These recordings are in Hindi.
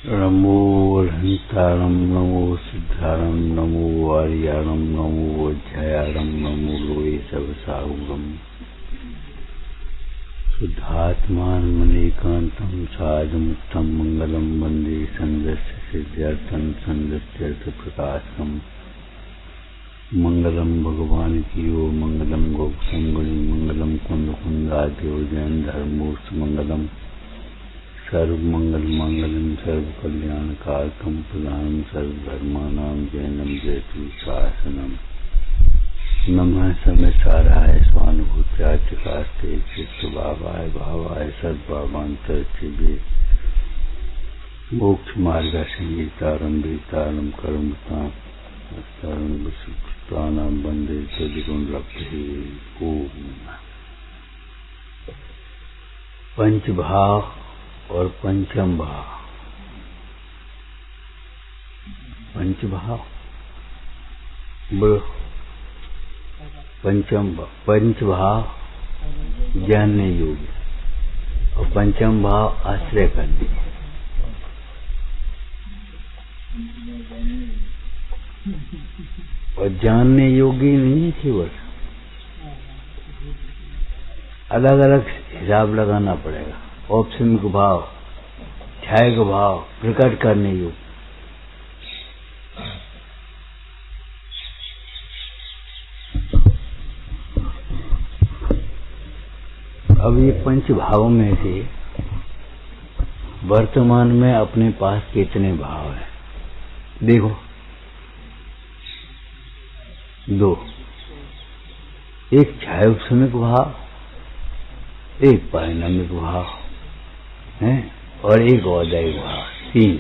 नमो वरहंतारं नमो सिद्धारं नमो वारियारं नमो वज्रयारं नमो लोये सर्वसाहुरं शुद्धात्मान मणिकान्तं साधमुक्तं मंगलं वन्दे सन्दस्य सिद्ध्यर्थं सन्दस्यर्थ प्रकाशकं मंगलम भगवान की ओ मंगलम गौसंगणी मंगलम कुंद कुंदाद्यो जैन धर्मोस्त मंगलम सर्वमंगल मंगलम सर्व कल्याण कारकम प्रधानम सर्वधर्मानां जैनम जयतु शासनम नमः समय साराय स्वानुभूत्याचकास्ते चित्त भावाय भावाय सद्भावांतर चिवे मोक्ष मार्ग संगीतारम वेतारम कर्मताम तारम वंदे सद्गुण लब्धे ओम पंचभाव और पंचम भाव। पंचभाव पंचभाव जानने योग्य और पंचम भाव आश्रय करने। और जानने योग्य नहीं केवल अलग अलग हिसाब लगाना पड़ेगा। औपसमिक भाव, छायक भाव, प्रकट करने योग्य। अब ये पंच भावों में से वर्तमान में अपने पास कितने भाव हैं? देखो, दो, एक छायोपसमिक भाव, एक परिणामिक भाव है और एक औदैहिक भाव, तीन।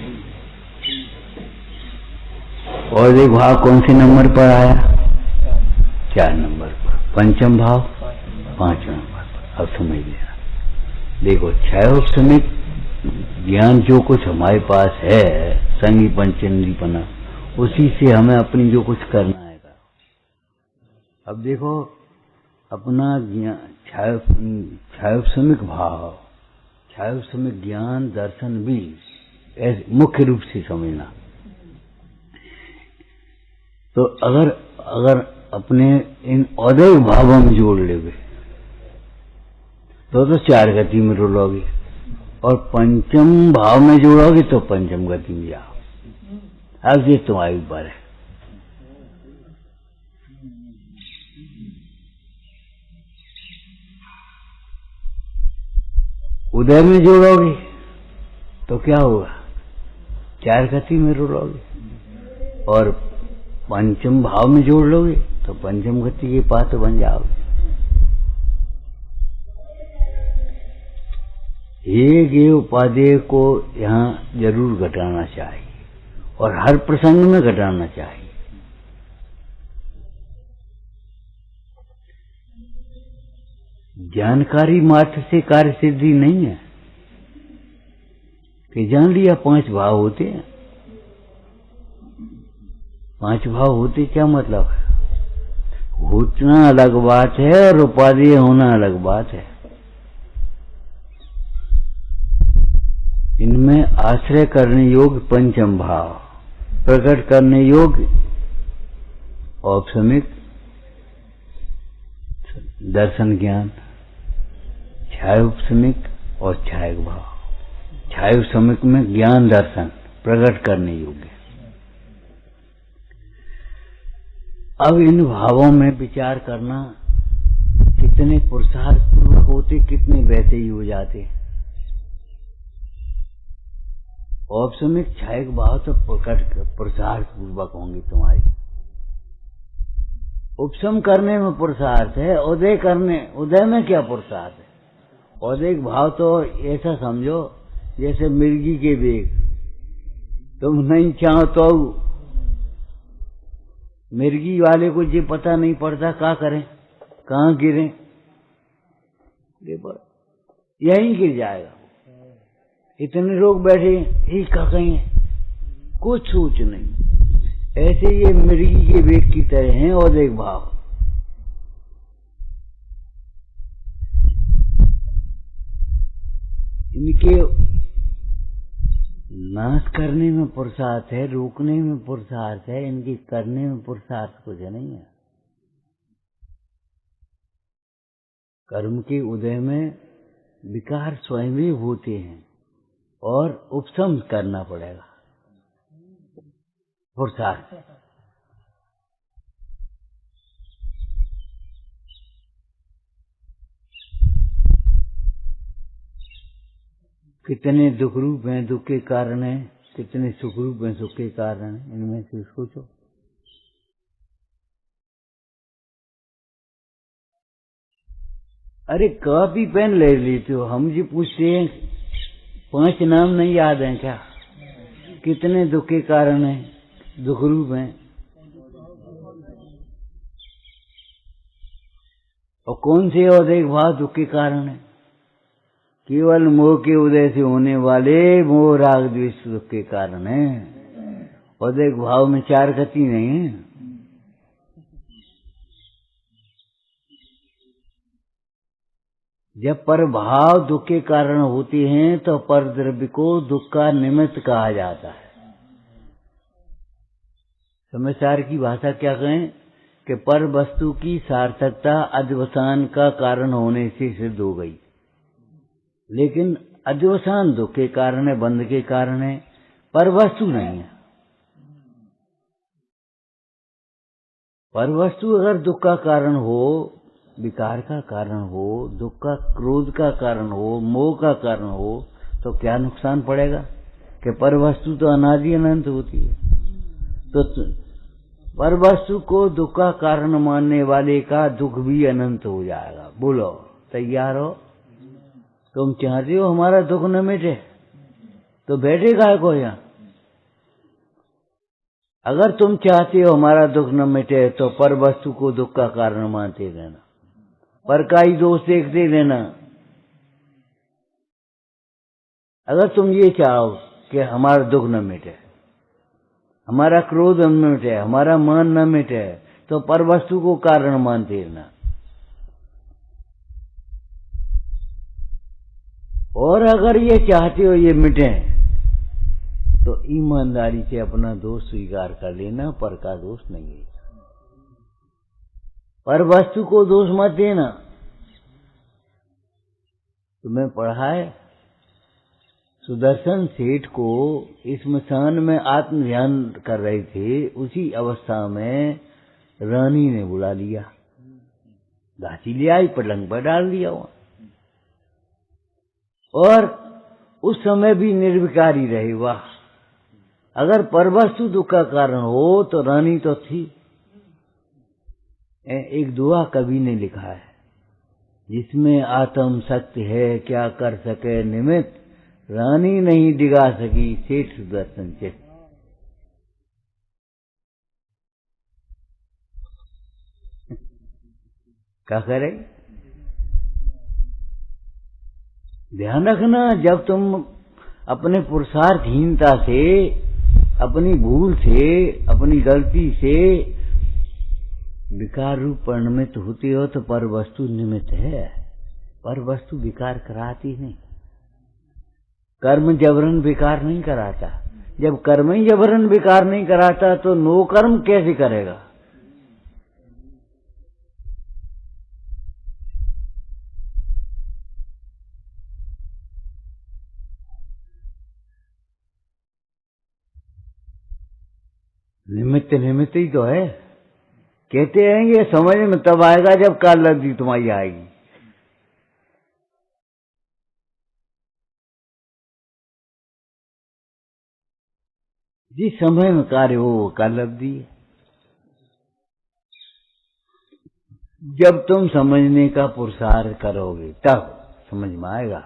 औदैहिक भाव कौन से नंबर पर आया? 4 नंबर पर। पंचम भाव 5 नंबर पर। अब समझ लेना। देखो, छायोपसमिक ज्ञान जो कुछ हमारे पास है, संगी पंचेंद्रियपना, उसी से हमें अपनी जो कुछ करना है। अब देखो, अपना छायोपसमिक भाव, छायोपसमिक ज्ञान दर्शन भी ऐसे मुख्य रूप से समझना। तो अगर अपने इन औदैहिक भावों में जोड़ लेगे तो 4 गति में रुलोगे, और पंचम भाव में जोड़ोगे तो पंचम गति में जाओ। अब ये तुम्हारे ऊपर है। उदय में जोड़ोगे तो क्या होगा? 4 गति में रुलोगे, और पंचम भाव में जोड़ लोगे तो पंचम गति के पात्र बन जाओगे। एक उपादेय को यहाँ जरूर घटाना चाहिए, और हर प्रसंग में घटाना चाहिए। जानकारी मात्र से कार्य सिद्धि नहीं है कि जान लिया 5 भाव होते हैं। 5 भाव होते क्या मतलब है? होना अलग बात है और उपादेय होना अलग बात है। इनमें आश्रय करने योग्य पंचम भाव, प्रकट करने योग्य औपसमिक दर्शन ज्ञान, छायोपसमिक और छायक भाव। छायोपसमिक में ज्ञान दर्शन प्रकट करने योग्य। अब इन भावों में विचार करना कितने पुरुषार्थ पूर्वक होते, कितने वैसे ही हो जाते। औपसमिक छायक भाव तो प्रकट पुरुषार्थ पूर्वक होंगे तुम्हारी। उपशम करने में पुरुषार्थ है, उदय में क्या पुरुषार्थ है? औदैहिक भाव तो ऐसा समझो जैसे मिर्गी के वेग। तुम नहीं चाहो तो मिर्गी वाले को ये पता नहीं पड़ता क्या करें, कहाँ गिरे, यहीं गिर जाएगा। इतने लोग बैठे एक का कहीं कुछ सोच नहीं। ऐसे ये मिर्गी के वेग की तरह हैं औदैहिक भाव। इनके ना नाश करने में पुरुषार्थ है, रोकने में पुरुषार्थ है, इनकी करने में पुरुषार्थ कुछ नहीं है। कर्म के उदय में विकार स्वयं ही होते हैं और उपशम करना पड़ेगा पुरुषार्थ। कितने दुख रूप हैं, दुख के कारण है, कितने सुख रूप हैं, सुख के कारण है, इनमें से सोचो। अरे कॉपी पेन ले लेते हो, हम जी पूछते हैं 5 नाम नहीं याद हैं क्या? कितने दुख के कारण है, दुख रूप हैं, और कौन से अधिक भाव दुख के कारण है? केवल मोह के उदय से होने वाले मोह राग द्वेष दुख के कारण है। अधिक भाव में 4 गति नहीं है। जब पर भाव दुख के कारण होते हैं तो पर द्रव्य को दुख का निमित्त कहा जाता है। समझदार की भाषा क्या कहें कि पर वस्तु की सार्थकता अध्यवसान का कारण होने से सिद्ध हो गई, लेकिन अध्यवसान दुख के कारण है, बंध के कारण है, पर वस्तु नहीं है। पर वस्तु अगर दुख का कारण हो, विकार का कारण हो, दुख का क्रोध का कारण हो, मोह का कारण हो, तो क्या नुकसान पड़ेगा कि पर वस्तु तो अनादि अनंत होती है। तो पर वस्तु को दुख का कारण मानने वाले का दुख भी अनंत हो जाएगा। बोलो तैयार हो? तुम चाहते हो हमारा दुख न मिटे तो बैठेगा है कोई यहाँ? अगर तुम चाहते हो हमारा दुख न मिटे तो पर वस्तु को दुख का कारण मानते रहना, पर का ही दोष देखते रहना। अगर तुम ये चाहो कि हमारा दुख न मिटे, हमारा क्रोध न मिटे, हमारा मान न मिटे, तो पर वस्तु को कारण मानते रहना। और अगर ये चाहते हो ये मिटे तो ईमानदारी से अपना दोष स्वीकार कर लेना, पर का दोष नहीं है। पर वस्तु को दोष मत देना। तुम्हें पढ़ा है सुदर्शन सेठ को स्मशान में आत्म ध्यान कर रहे थे, उसी अवस्था में रानी ने बुला लिया, घाटी ले आई, पलंग पर डाल दिया वहां, और उस समय भी निर्विकारी रहे। वाह! अगर परवस्तु दुख का कारण हो तो रानी तो थी। एक दुआ कवि ने लिखा है, जिसमें आत्म सत्य है क्या कर सके निमित्त, रानी नहीं डिगा सकी सेठ सुदर्शन चित। क्या करे? ध्यान रखना, जब तुम अपने पुरुषार्थहीनता से, अपनी भूल से, अपनी गलती से विकार रूप परिणमित होती हो तो पर वस्तु निमित्त है, पर वस्तु विकार कराती नहीं। कर्म जबरन विकार नहीं कराता। जब कर्म ही जबरन विकार नहीं कराता तो नो कर्म कैसे करेगा? निमित्त निमित्त ही तो है। कहते हैं ये समझ में तब आएगा जब काल लब्धि तुम्हारी आएगी। जिस समय में कार्य हो वो काल लब्धि है। जब तुम समझने का पुरुषार्थ करोगे तब समझ में आएगा,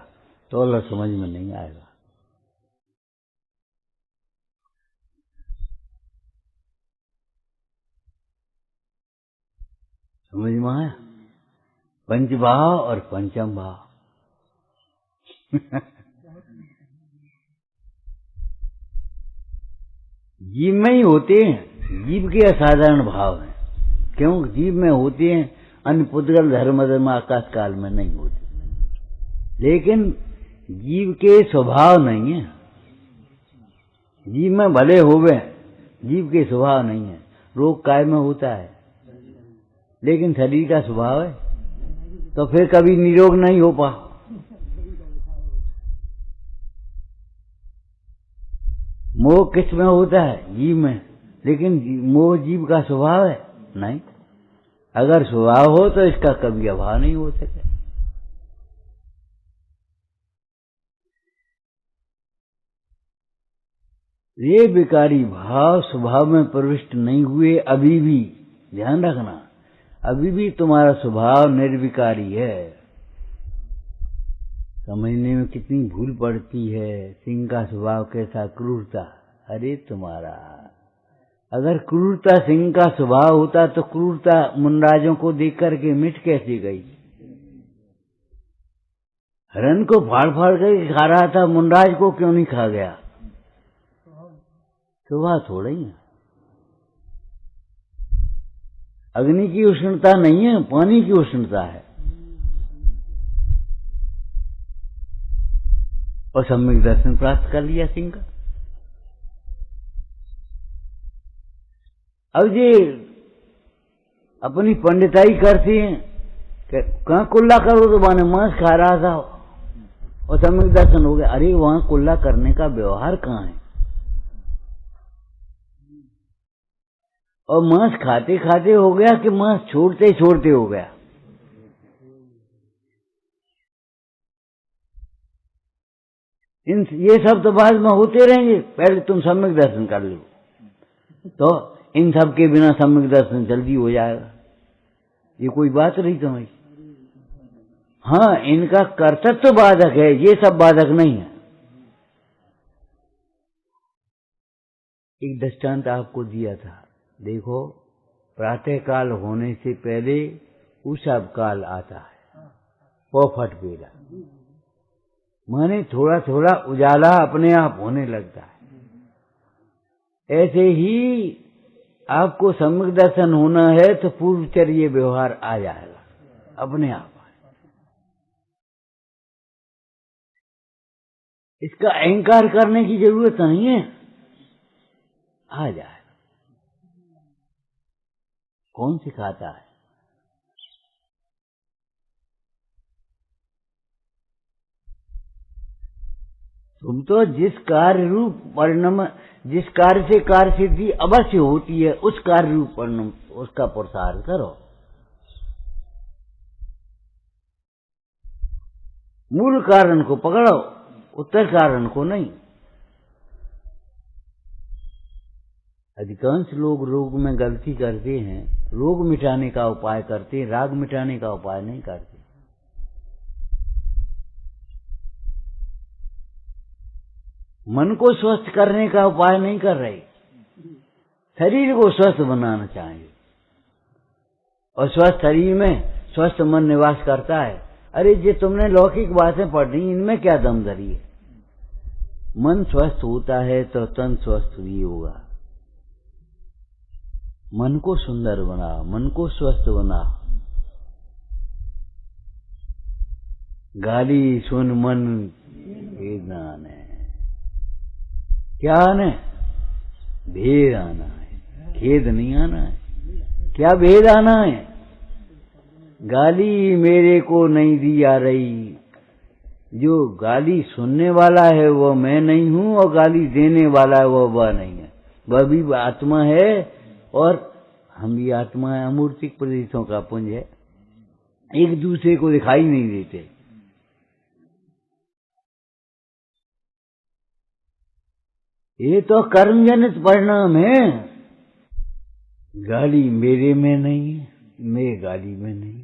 तो अल्लाह समझ में नहीं आएगा। समझ में आया? पंचभाव और पंचम भाव जीव में ही होते हैं। जीव के असाधारण भाव हैं। क्यों? जीव में होते हैं, अन्य पुद्गल धर्म धर्म आकाश काल में नहीं होते। लेकिन जीव के स्वभाव नहीं है। जीव में भले होवे, जीव के स्वभाव नहीं है। रोग काय में होता है, लेकिन शरीर का स्वभाव है, तो फिर कभी निरोग नहीं हो पा। मोह किस में होता है? जीव में, लेकिन मोह जीव का स्वभाव है नहीं। अगर स्वभाव हो तो इसका कभी अभाव नहीं हो सके। ये विकारी भाव स्वभाव में प्रविष्ट नहीं हुए अभी भी, ध्यान रखना, अभी भी तुम्हारा स्वभाव निर्विकारी है। समझने में कितनी भूल पड़ती है। सिंह का स्वभाव कैसा? क्रूरता। अरे तुम्हारा अगर क्रूरता सिंह का स्वभाव होता तो क्रूरता मुनराजों को देख करके मिट कैसे गई? हरण को फाड़ फाड़ कर खा रहा था, मुनराज को क्यों नहीं खा गया? स्वभाव थोड़ा ही है। अग्नि की उष्णता नहीं है, पानी की उष्णता है। और सम्यक दर्शन प्राप्त कर लिया सिंह का। अब ये अपनी पंडिताई करती हैं कि कहाँ कुल्ला करो, तो माने मांस खा रहा था और सम्यक दर्शन हो गया। अरे वहां कुल्ला करने का व्यवहार कहाँ है? और मांस खाते खाते हो गया कि मांस छोड़ते छोड़ते हो गया? ये सब तो बाद में होते रहेंगे, पहले तुम सम्यक दर्शन कर लो, तो इन सब के बिना सम्यक दर्शन जल्दी हो जाएगा। ये कोई बात रही तुम्हारी? हाँ, इनका कर्तव्य तो बाधक है, ये सब बाधक नहीं है। एक दृष्टांत आपको दिया था, देखो, प्रातः काल होने से पहले ऊषभ काल आता है, पोफट बेला, माने थोड़ा थोड़ा उजाला अपने आप होने लगता है। ऐसे ही आपको सम्यक दर्शन होना है तो पूर्वचर्य व्यवहार आ जाएगा अपने आप। इसका अहंकार करने की जरूरत नहीं है, आ जाएगा। कौन सिखाता है? तुम तो जिस कार्य रूप परिणाम, जिस कार्य से कार्य सिद्धि अवश्य होती है, उस कार्य रूप परिणाम उसका प्रसार करो। मूल कारण को पकड़ो, उत्तर कारण को नहीं। अधिकांश लोग रोग में गलती करते हैं, रोग मिटाने का उपाय करते हैं, राग मिटाने का उपाय नहीं करते। मन को स्वस्थ करने का उपाय नहीं कर रहे, शरीर को स्वस्थ बनाना चाहिए। और स्वस्थ शरीर में स्वस्थ मन निवास करता है। अरे ये तुमने लौकिक बातें पढ़ी, इनमें क्या दम धरी है? मन स्वस्थ होता है तो तन स्वस्थ भी होगा। मन को सुंदर बनाओ, मन को स्वस्थ बनाओ। गाली सुन मन भेद आना है, क्या आना है? भेद आना है, खेद नहीं आना है। क्या भेद आना है? गाली मेरे को नहीं दी आ रही, जो गाली सुनने वाला है वो मैं नहीं हूं, और गाली देने वाला है वो वह नहीं है। वह भी आत्मा है और हम भी आत्मा है। अमूर्तिक प्रदेशों का पुंज है, एक दूसरे को दिखाई नहीं देते। ये तो कर्मजनित परिणाम है। गाली मेरे में नहीं है, मैं गाली में नहीं।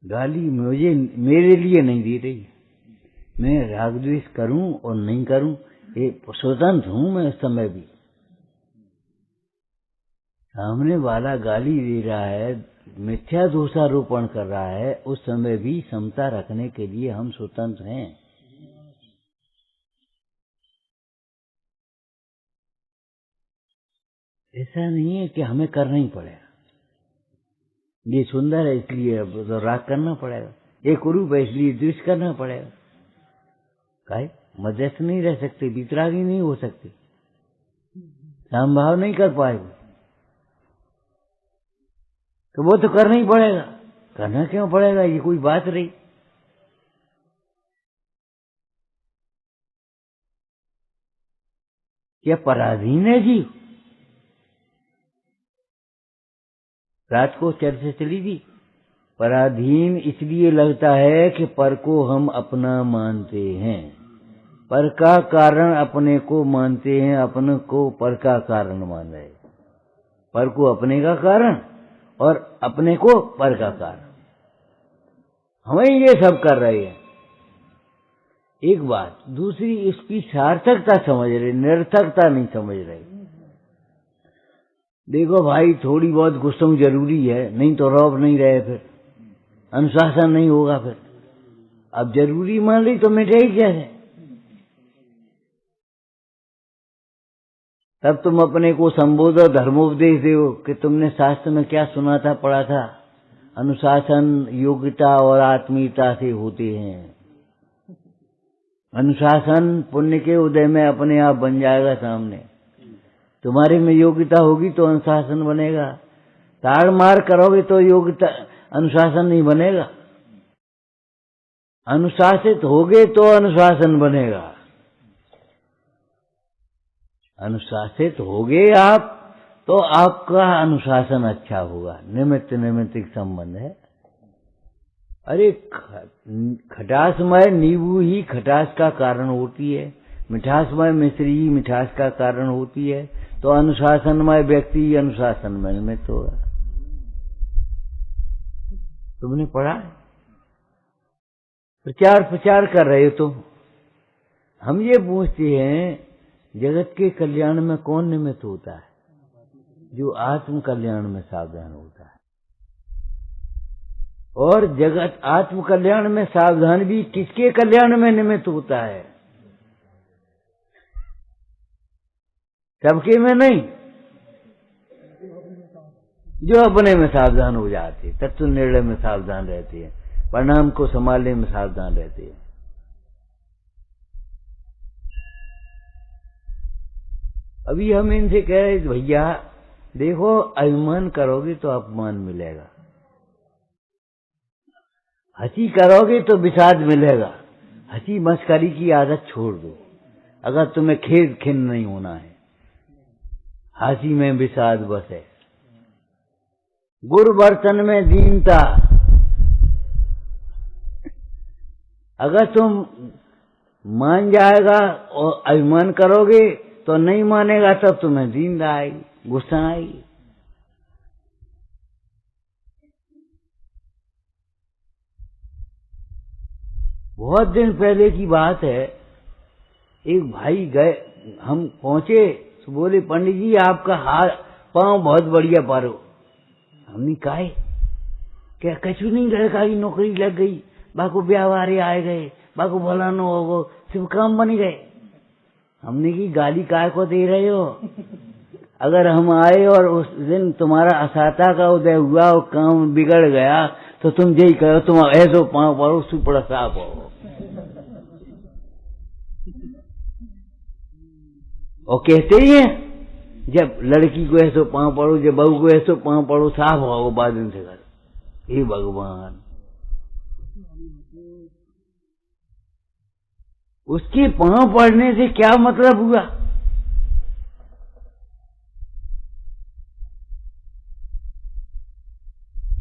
गाली मुझे मेरे लिए नहीं दी रही। मैं राग द्वेष करूं और नहीं करूं, ये स्वतंत्र हूं मैं। उस समय भी सामने वाला गाली दे रहा है, मिथ्या दोषारोपण कर रहा है, उस समय भी समता रखने के लिए हम स्वतंत्र हैं। ऐसा नहीं है कि हमें करना ही पड़ेगा। ये सुंदर है इसलिए तो राग करना पड़ेगा, ये कुरूप है इसलिए द्वेष करना पड़ेगा। काहे? मध्यस्थ नहीं रह सकते, वितरागी नहीं हो सकते, समभाव नहीं कर पाएगी, तो वो तो करना ही पड़ेगा। करना क्यों पड़ेगा, ये कोई बात रही? क्या पराधीन है जीव? रात को चर्चा चली थी, पराधीन इसलिए लगता है कि पर को हम अपना मानते हैं, पर का कारण अपने को मानते हैं, अपने को पर का कारण मान रहे, पर को अपने का कारण और अपने को पर का कारण, हमें ये सब कर रहे हैं। एक बात, दूसरी इसकी सार्थकता समझ रहे, निरर्थकता नहीं समझ रहे। देखो भाई, थोड़ी बहुत गुस्सम जरूरी है, नहीं तो रौब नहीं रहे, फिर अनुशासन नहीं होगा। फिर अब जरूरी मान ली तो मिटेगी कैसे? तब तुम अपने को संबोधो, धर्मोपदेश दो कि तुमने शास्त्र में क्या सुना था, पढ़ा था। अनुशासन योग्यता और आत्मीयता से होते हैं। अनुशासन पुण्य के उदय में अपने आप बन जाएगा सामने। तुम्हारे में योग्यता होगी तो अनुशासन बनेगा, ताड़ मार करोगे तो योग्यता अनुशासन नहीं बनेगा। अनुशासित होगे तो अनुशासन बनेगा। अनुशासित होगे आप तो आपका अनुशासन अच्छा होगा। निमित्त निमित्तिक संबंध है। अरे खटासमय नींबू ही खटास का कारण होती है, मिठासमय मिश्री ही मिठास का कारण होती है, तो अनुशासनमय व्यक्ति अनुशासन में निमित्त होगा। तुमने पढ़ा, प्रचार प्रचार कर रहे हो तुम। हम ये पूछते हैं, जगत के कल्याण में कौन निमित्त होता है? जो आत्म कल्याण में सावधान होता है। और जगत आत्म कल्याण में सावधान भी किसके कल्याण में निमित्त होता है? सबके में नहीं, जो अपने में सावधान हो जाते, तत्व निर्णय में सावधान रहते हैं, परिणाम को संभालने में सावधान रहते हैं। अभी हम इनसे कह रहे भैया देखो, अभिमान करोगे तो अपमान मिलेगा, हंसी करोगे तो विषाद मिलेगा। हंसी मस्करी की आदत छोड़ दो अगर तुम्हें खेद खिन्न नहीं होना है। हंसी में विषाद बस है। गुर बर्तन में दीनता, अगर तुम मान जाएगा और अभिमान करोगे तो नहीं मानेगा, तब तुम्हें दीनता आएगी, गुस्सा आएगी। बहुत दिन पहले की बात है, एक भाई गए, हम पहुंचे तो बोले पंडित जी आपका हाथ पांव बहुत बढ़िया पारो। हमने कहा क्या? कछु नहीं, लड़का की नौकरी लग गई, बाको ब्याह वारे आए गए, बाको भलानो हो, सिर्फ काम बन गए। हमने की गाली काय को दे रहे हो? अगर हम आए और उस दिन तुम्हारा असाता का उदय हुआ और काम बिगड़ गया तो तुम यही कहो तुम ऐसो पांव पड़ो सुपड़ा साफ हो। और कहते ही हैं, जब लड़की को ऐसो पांव पड़ो, जब बहू को ऐसो पांव पड़ो, साफ हो बाद दिन से कर। हे भगवान, उसके पांव पड़ने से क्या मतलब हुआ?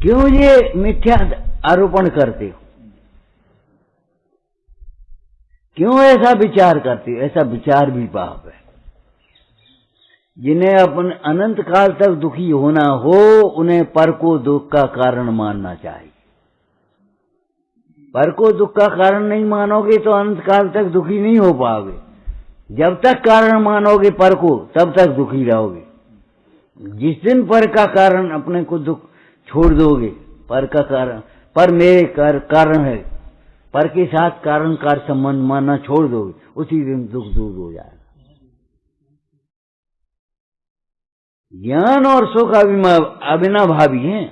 क्यों ये मिथ्या आरोपण करते हो? क्यों ऐसा विचार करते हो? ऐसा विचार भी पाप है। जिन्हें अपन अनंत काल तक दुखी होना हो, उन्हें पर को दुख का कारण मानना चाहिए। पर को दुख का कारण नहीं मानोगे तो अनंत काल तक दुखी नहीं हो पाओगे। जब तक कारण मानोगे पर को, तब तक दुखी रहोगे। जिस दिन पर का कारण अपने को दुख छोड़ दोगे, पर का कारण, पर मेरे कारण है, पर के साथ कारण कार संबंध मानना छोड़ दोगे, उसी दिन दुख दूर हो जाएगा। ज्ञान और सुख अविनाभावी हैं।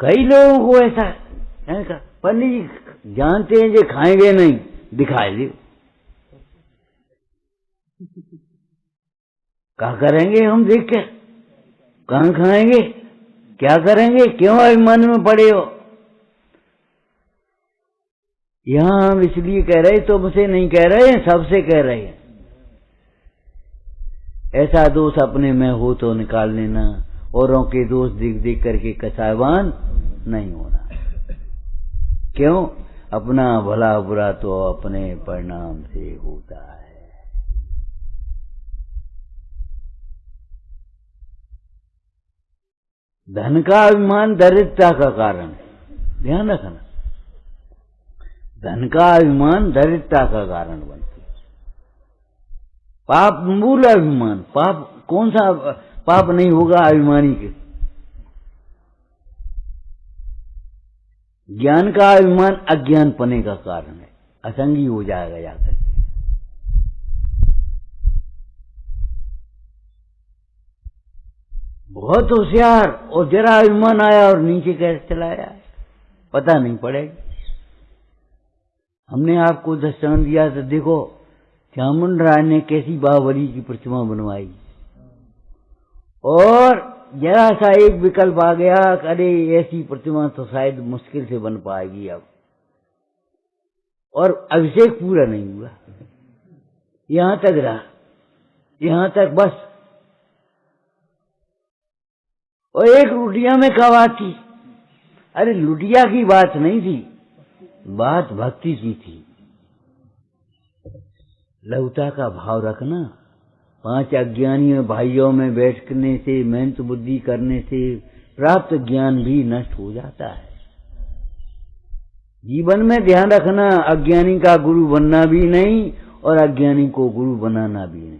कई लोगों को ऐसा है, पंडित जी जानते हैं जो खाएंगे नहीं, दिखाई दे। क्या करेंगे हम देख के? कहाँ खाएंगे? क्या करेंगे? क्यों अभिमान में पड़े हो? यहां हम इसलिए कह रहे, तुमसे नहीं कह रहे, सबसे कह रहे हैं। ऐसा दोष अपने में हो तो निकाल लेना, औरों के दोष देख देख करके कसायवान नहीं होना। क्यों? अपना भला बुरा तो अपने परिणाम से होता है। धन का अभिमान दरिद्रता का कारण है, ध्यान रखना। धन का अभिमान दरिद्रता का कारण बनती है। पाप मूल अभिमान, पाप कौन सा पाप नहीं होगा अभिमानी के? ज्ञान का अभिमान अज्ञान पने का कारण है, असंगी हो जाएगा जाकर के। बहुत होशियार, और जरा अभिमान आया और नीचे कैसे चला आया पता नहीं पड़ेगा। हमने आपको दृष्टांत दिया तो देखो, चामुंड राय ने कैसी बाहुबली की प्रतिमा बनवाई, और जरा सा एक विकल्प आ गया, अरे ऐसी प्रतिमा तो शायद मुश्किल से बन पाएगी अब, और अभिषेक पूरा नहीं हुआ, यहां तक रहा, यहां तक बस। और एक लुटिया में क्या बात थी? अरे लुटिया की बात नहीं थी, बात भक्ति की थी। लौटा का भाव रखना। 5 अज्ञानी भाइयों में बैठने से, मेहनत बुद्धि करने से प्राप्त ज्ञान भी नष्ट हो जाता है। जीवन में ध्यान रखना, अज्ञानी का गुरु बनना भी नहीं और अज्ञानी को गुरु बनाना भी नहीं।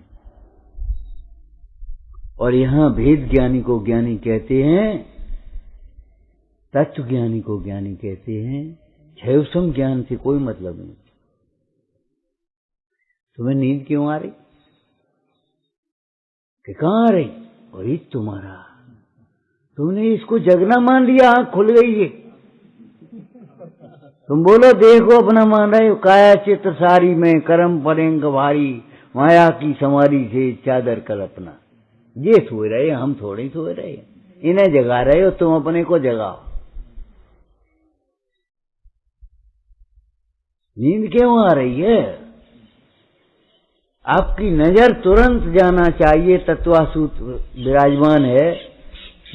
और यहां भेद ज्ञानी को ज्ञानी कहते हैं, तत्व ज्ञानी को ज्ञानी कहते हैं। क्षयसम ज्ञान से कोई मतलब नहीं। तुम्हें नींद क्यों आ रही? कि कहां आ रही? और ये तुम्हारा, तुमने इसको जगना मान लिया, आंख खुल गई है। तुम बोलो देह को अपना मान रहे हो। काया चित्र सारी में कर्म परेंग भारी, माया की समारी से चादर कल्पना। ये सो रहे, हम थोड़े सो रहे, इन्हें जगा रहे हो, तुम अपने को जगाओ। नींद क्यों आ रही है? आपकी नजर तुरंत जाना चाहिए, तत्वासूत्र विराजमान है,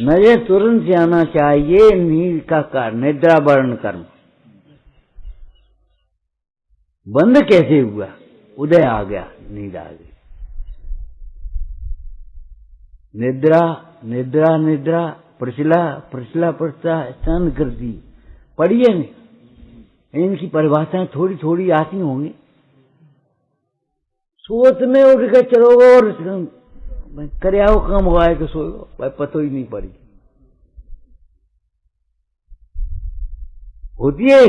नजर तुरंत जाना चाहिए नींद का कारण, निद्रा वर्ण कर्म। बंद कैसे हुआ? उदय आ गया, नींद आ गई। निद्रा निद्रा निद्रा, प्रचला प्रचला प्रचला, स्तन करती। पढ़िए नहीं, इनकी परिभाषाएं थोड़ी थोड़ी आती होंगी। सोच में उठ के चलोगे और करियाओ काम हुआ है कि सोओ, भाई पतो ही नहीं पड़ी। होती है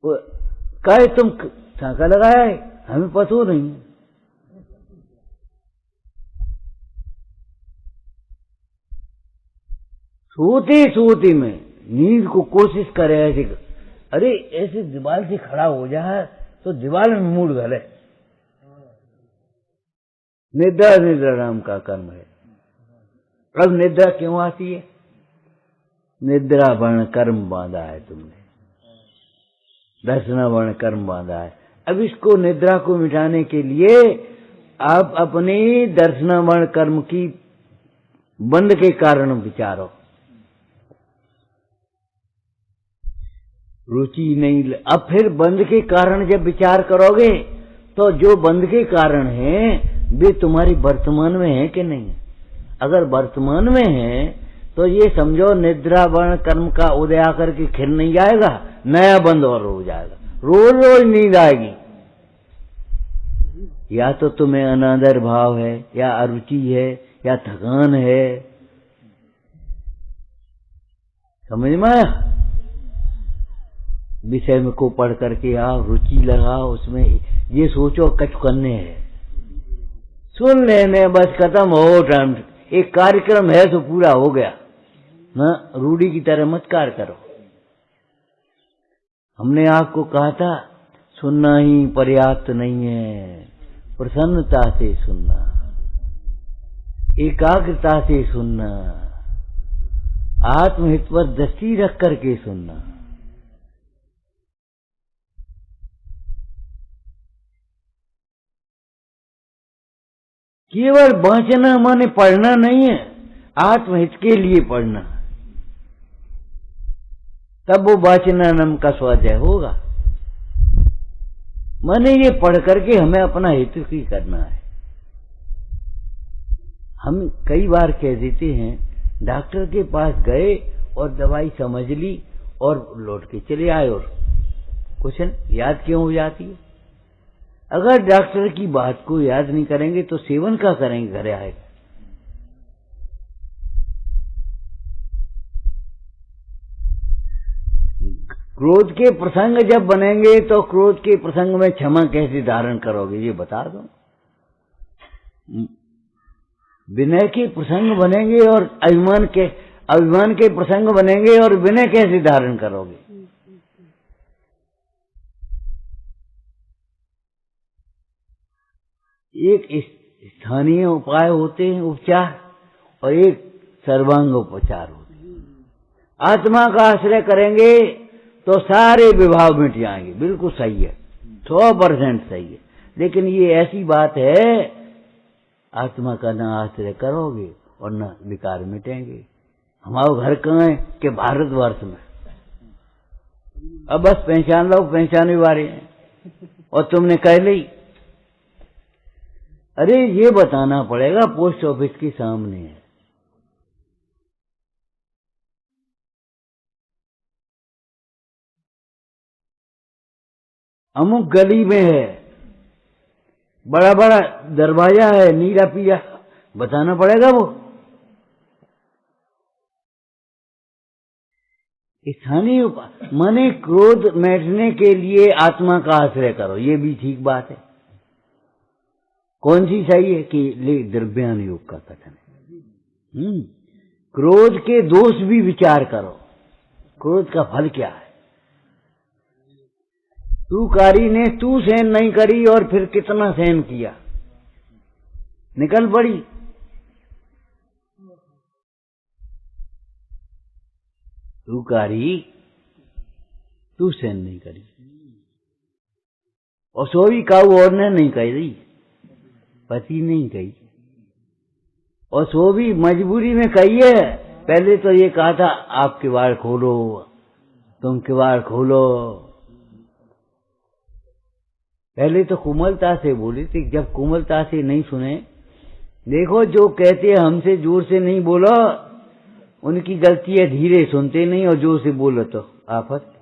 कहे तुम छाका लगाया है, हमें पतो नहीं। सोते सोते में नींद को कोशिश करे ऐसे, अरे ऐसे दीवार से खड़ा हो जाए तो दीवार में मूड गले। निद्रा निद्रा नाम का कर्म है। अब निद्रा क्यों आती है? निद्रा वर्ण कर्म बांधा है तुमने, दर्शना वर्ण कर्म बांधा है। अब इसको निद्रा को मिटाने के लिए आप अपने दर्शना वर्ण कर्म की बंद के कारण विचारो। रुचि नहीं, अब फिर बंद के कारण जब विचार करोगे तो जो बंद के कारण हैं वे तुम्हारी वर्तमान में है कि नहीं? अगर वर्तमान में है तो ये समझो निद्रा वर्ण कर्म का उदय आकर के खिल नहीं जाएगा, नया बंद और हो जाएगा। रोज रोज नींद आएगी। या तो तुम्हें अनादर भाव है, या अरुचि है, या थकान है। समझ में आया? विषय में को पढ़ करके आओ, रुचि लगाओ उसमें, ये सोचो कछ करने हैं, सुन लेने, बस खत्म हो टाइम। एक कार्यक्रम है तो पूरा हो गया, न रूढ़ी की तरह मत कार्य करो। हमने आपको कहा था सुनना ही पर्याप्त नहीं है, प्रसन्नता से सुनना, एकाग्रता से सुनना, आत्महित पर दृष्टि रख करके सुनना। केवल वांचना माने पढ़ना नहीं है, आत्महित के लिए पढ़ना, तब वो वाचनानम का स्वाध्याय होगा। माने ये पढ़ करके हमें अपना हित ही करना है। हम कई बार कह देते हैं डॉक्टर के पास गए और दवाई समझ ली और लौट के चले आए और कुछ याद क्यों हो जाती है? अगर डॉक्टर की बात को याद नहीं करेंगे तो सेवन क्या करेंगे घर आए? क्रोध के प्रसंग जब बनेंगे तो क्रोध के प्रसंग में क्षमा कैसे धारण करोगे ये बता दो। विनय के प्रसंग बनेंगे और अभिमान के प्रसंग बनेंगे और विनय कैसे धारण करोगे? एक स्थानीय उपाय होते हैं उपचार और एक सर्वांग उपचार होते हैं। आत्मा का आश्रय करेंगे तो सारे विभाव मिट जाएंगे। बिल्कुल सही है, 100% सही है। लेकिन ये ऐसी बात है आत्मा का न आश्रय करोगे और न विकार मिटेंगे। हमारा घर कहाँ है कि भारतवर्ष में। अब बस पहचान लो, पहचाने वाले हैं और तुमने कह ली। अरे ये बताना पड़ेगा पोस्ट ऑफिस के सामने है, अमुक गली में है, बड़ा बड़ा दरवाजा है नीला पीला, बताना पड़ेगा वो। स्थानीय माने क्रोध मिटने के लिए आत्मा का आश्रय करो, ये भी ठीक बात है। कौन सी सही है कि ले द्रव्यान योग का कथन है। क्रोध के दोष भी विचार करो, क्रोध का फल क्या है। तूकारी ने तू सहन नहीं करी और फिर कितना सहन किया, निकल पड़ी। तूकारी तू सहन नहीं करी और सोई काऊ और ने नहीं कही, पति नहीं कही, और सो भी मजबूरी में कही है। पहले तो ये कहा था आप किवाड़ खोलो, तुम किवाड़ खोलो। पहले तो कोमलता से बोली थी, जब कोमलता से नहीं सुने। देखो जो कहते हैं हमसे जोर से नहीं बोलो, उनकी गलती है, धीरे सुनते नहीं और जोर से बोलो तो आफत।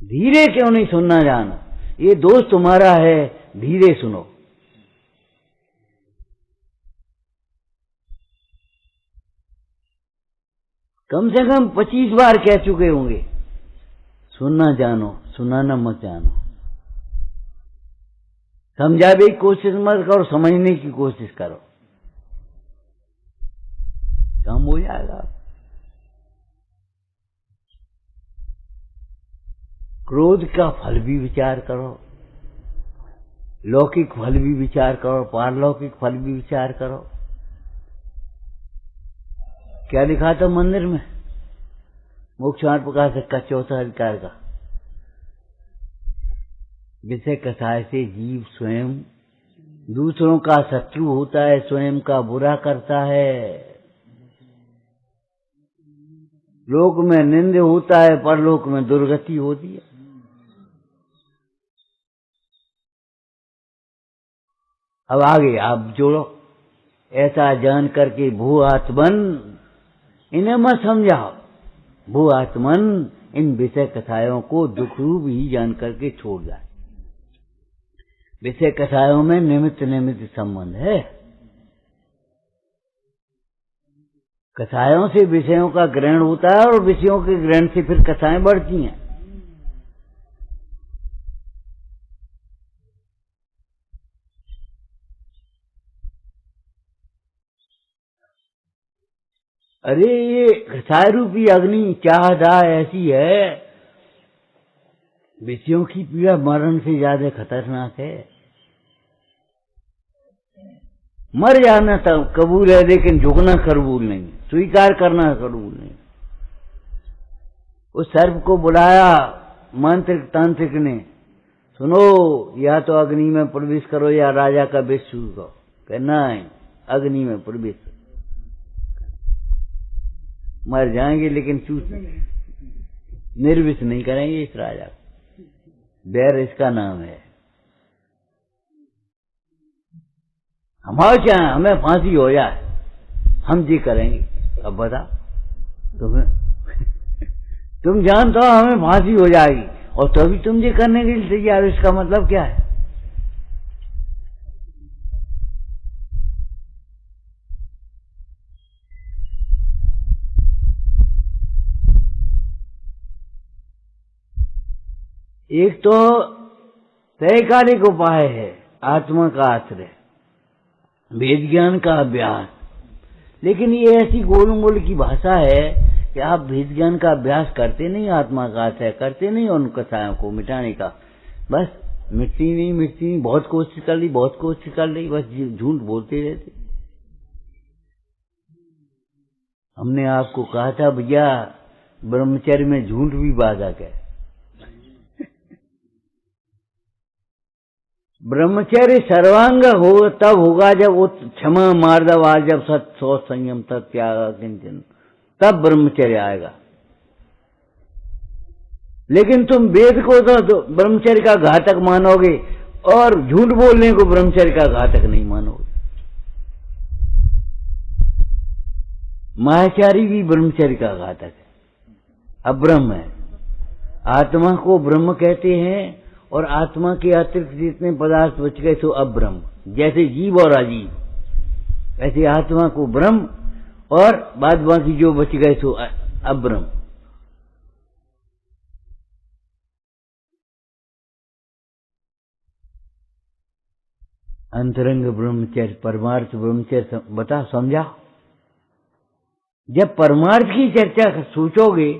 धीरे क्यों नहीं सुनना जाना, ये दोस्त तुम्हारा है, धीरे सुनो। कम से कम 25 बार कह चुके होंगे सुनना जानो, सुनाना मत जानो। समझाने की कोशिश मत करो, समझने की कोशिश करो, काम हो जाएगा। क्रोध का फल भी विचार करो, लौकिक फल भी विचार करो, पारलौकिक फल भी विचार करो। क्या लिखा था मंदिर में मोक्षार्थ प्रकाशक का चौथा अधिकार का, विषय कसाय से जीव स्वयं दूसरों का शत्रु होता है, स्वयं का बुरा करता है। लोक में निंद होता है, परलोक में दुर्गति होती है। अब आगे आप जोड़ो, ऐसा जान करके भू आत्मन, इन्हें मत समझाओ। भू आत्मन इन विषय कथाओं को दुख रूप ही जान करके छोड़ जाए। विषय कथाओं में निमित्त निमित्त संबंध है। कथाओं से विषयों का ग्रहण होता है और विषयों के ग्रहण से फिर कथाएं बढ़ती हैं। अरे ये सारूपी अग्नि चाहदा ऐसी है, विषयों की पीड़ा मरण से ज्यादा खतरनाक है। मर जाना तब कबूल है, लेकिन झुकना कबूल नहीं, स्वीकार करना कबूल नहीं। उस सर्प को बुलाया मांत्रिक तांत्रिक ने, सुनो, या तो अग्नि में प्रवेश करो या राजा का विष चूस दो। कहना है अग्नि में प्रवेश, मर जाएंगे लेकिन चूस निर्विष नहीं करेंगे इस राजा को। बैर इसका नाम है। हमारे चाहे हमें फांसी हो जाए, हम जी करेंगे। अब बता तुम्हें तुम जानते हो हमें फांसी हो जाएगी और तो भी तुम ये करने के लिए तैयार, इसका मतलब क्या है? एक तो तयकालिक उपाय है आत्मा का आश्रय, वेद ज्ञान का अभ्यास, लेकिन ये ऐसी गोलमोल की भाषा है कि आप वेद ज्ञान का अभ्यास करते नहीं, आत्मा का आश्रय करते नहीं, उन कथाओं को मिटाने का। बस मिटती नहीं, बहुत कोशिश कर ली, बस झूठ बोलते रहते। हमने आपको कहा था भैया ब्रह्मचर्य में झूठ भी बाधक है। ब्रह्मचर्य सर्वांग हो तब होगा जब वो क्षमा मार्दव, जब सत शौच संयम त्याग किंचन, तब ब्रह्मचर्य आएगा। लेकिन तुम वेद को तो ब्रह्मचर्य का घातक मानोगे और झूठ बोलने को ब्रह्मचर्य का घातक नहीं मानोगे। मायाचारी भी ब्रह्मचर्य का घातक है, अब्रह्म है। आत्मा को ब्रह्म कहते हैं और आत्मा के अतिरिक्त जितने पदार्थ बच गए तो अब्रह्म। जैसे जीव और अजीव, ऐसे आत्मा को ब्रह्म और बाद बाकी जो बच गए तो अब्रह्म। अंतरंग ब्रह्मचर्य, परमार्थ ब्रह्मचर्य बता, समझा? जब परमार्थ की चर्चा सोचोगे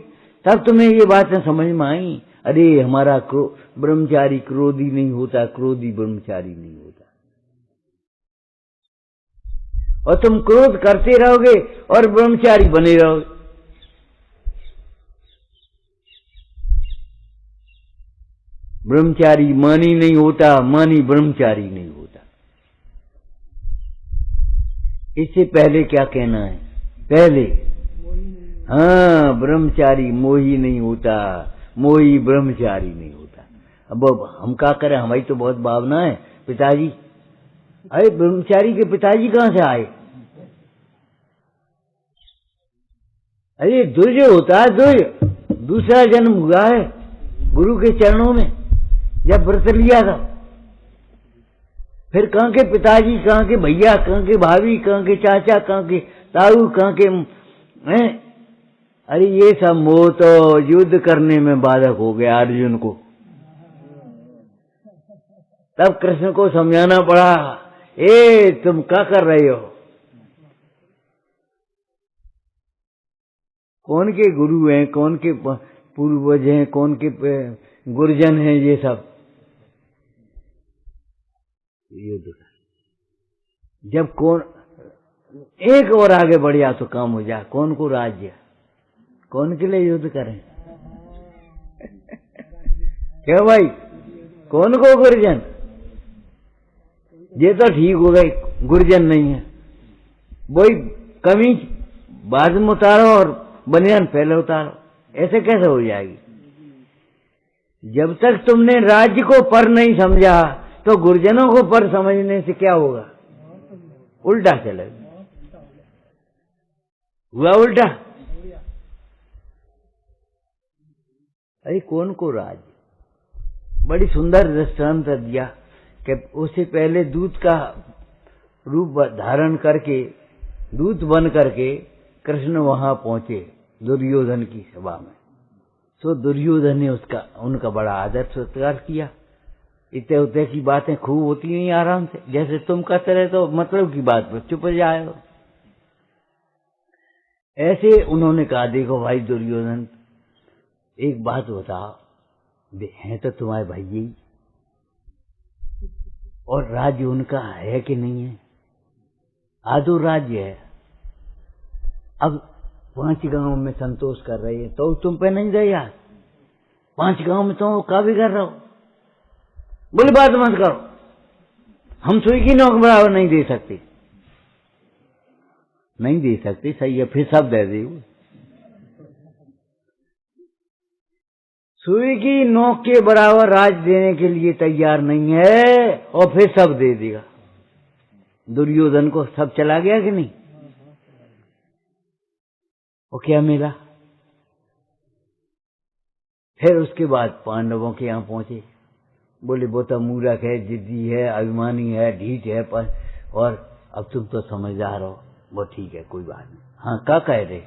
तब तुम्हें ये बातें समझ में आई। अरे हमारा ब्रह्मचारी क्रोधी नहीं होता, क्रोधी ब्रह्मचारी नहीं होता। और तुम क्रोध करते रहोगे और ब्रह्मचारी बने रहोगे। ब्रह्मचारी मानी नहीं होता, मानी ब्रह्मचारी नहीं होता। इससे पहले क्या कहना है? पहले हाँ, ब्रह्मचारी मोही नहीं होता, मोही ब्रह्मचारी नहीं होता। अब हम क्या करें, हमारी तो बहुत भावना है। पिताजी, अरे ब्रह्मचारी के पिताजी कहां से आए? अरे दुर्ज होता है, दुर्ज दूसरा जन्म हुआ है गुरु के चरणों में जब व्रत लिया था। फिर कहां के पिताजी, कहां के भैया, कहां के भाभी, कहां के चाचा, कहां के ताऊ, कहां के हैं? अरे ये सब मोह तो युद्ध करने में बाधक हो गया अर्जुन को। तब कृष्ण को समझाना पड़ा, ए तुम क्या कर रहे हो? कौन के गुरु हैं, कौन के पूर्वज हैं, कौन के गुरुजन हैं ये सब? युद्ध जब कौन एक और आगे बढ़ जा तो काम हो जाए। कौन को राज्य, कौन के लिए युद्ध करें? क्या भाई, कौन को गुरुजन? ये तो ठीक हो गई, गुरुजन नहीं है। वही कमीज बाद में उतारो और बनियान पहले उतारो, ऐसे कैसे हो जाएगी? जब तक तुमने राज्य को पर नहीं समझा तो गुरुजनों को पर समझने से क्या होगा? उल्टा चलेगा। हुआ उल्टा। अरे कौन को राज्य? बड़ी सुंदर दृष्टांत दिया कि उससे पहले दूत का रूप धारण करके, दूत बन करके कृष्ण वहां पहुंचे दुर्योधन की सभा में। तो दुर्योधन ने उनका बड़ा आदर सत्कार किया। इतने उतने की बातें खूब होती नहीं आराम से, जैसे तुम कहते रहे तो मतलब की बात पर चुप जाए हो। ऐसे उन्होंने कहा, देखो भाई दुर्योधन, एक बात बताओ, हैं तो तुम्हारे भाई ही, और राज्य उनका है कि नहीं है? आधो राज्य है। अब 5 गांव में संतोष कर रहे हैं तो तुम पे नहीं रहे यार, 5 गांव में तुम का भी कर रहे हो। बोले बात मत करो, हम सुई की नौक बराबर नहीं दे सकते। नहीं दे सकते, सही है, फिर सब दे दे। सुई की नोक के बराबर राज देने के लिए तैयार नहीं है, और फिर सब दे देगा। दुर्योधन को सब चला गया कि नहीं? और क्या मिला? फिर उसके बाद पांडवों के यहां पहुंचे। बोले वो तो मूर्ख है, जिद्दी है, अभिमानी है, ढीठ है, पर और अब तुम तो समझदार हो। वो ठीक है, कोई बात नहीं। हाँ, क्या कह रहे?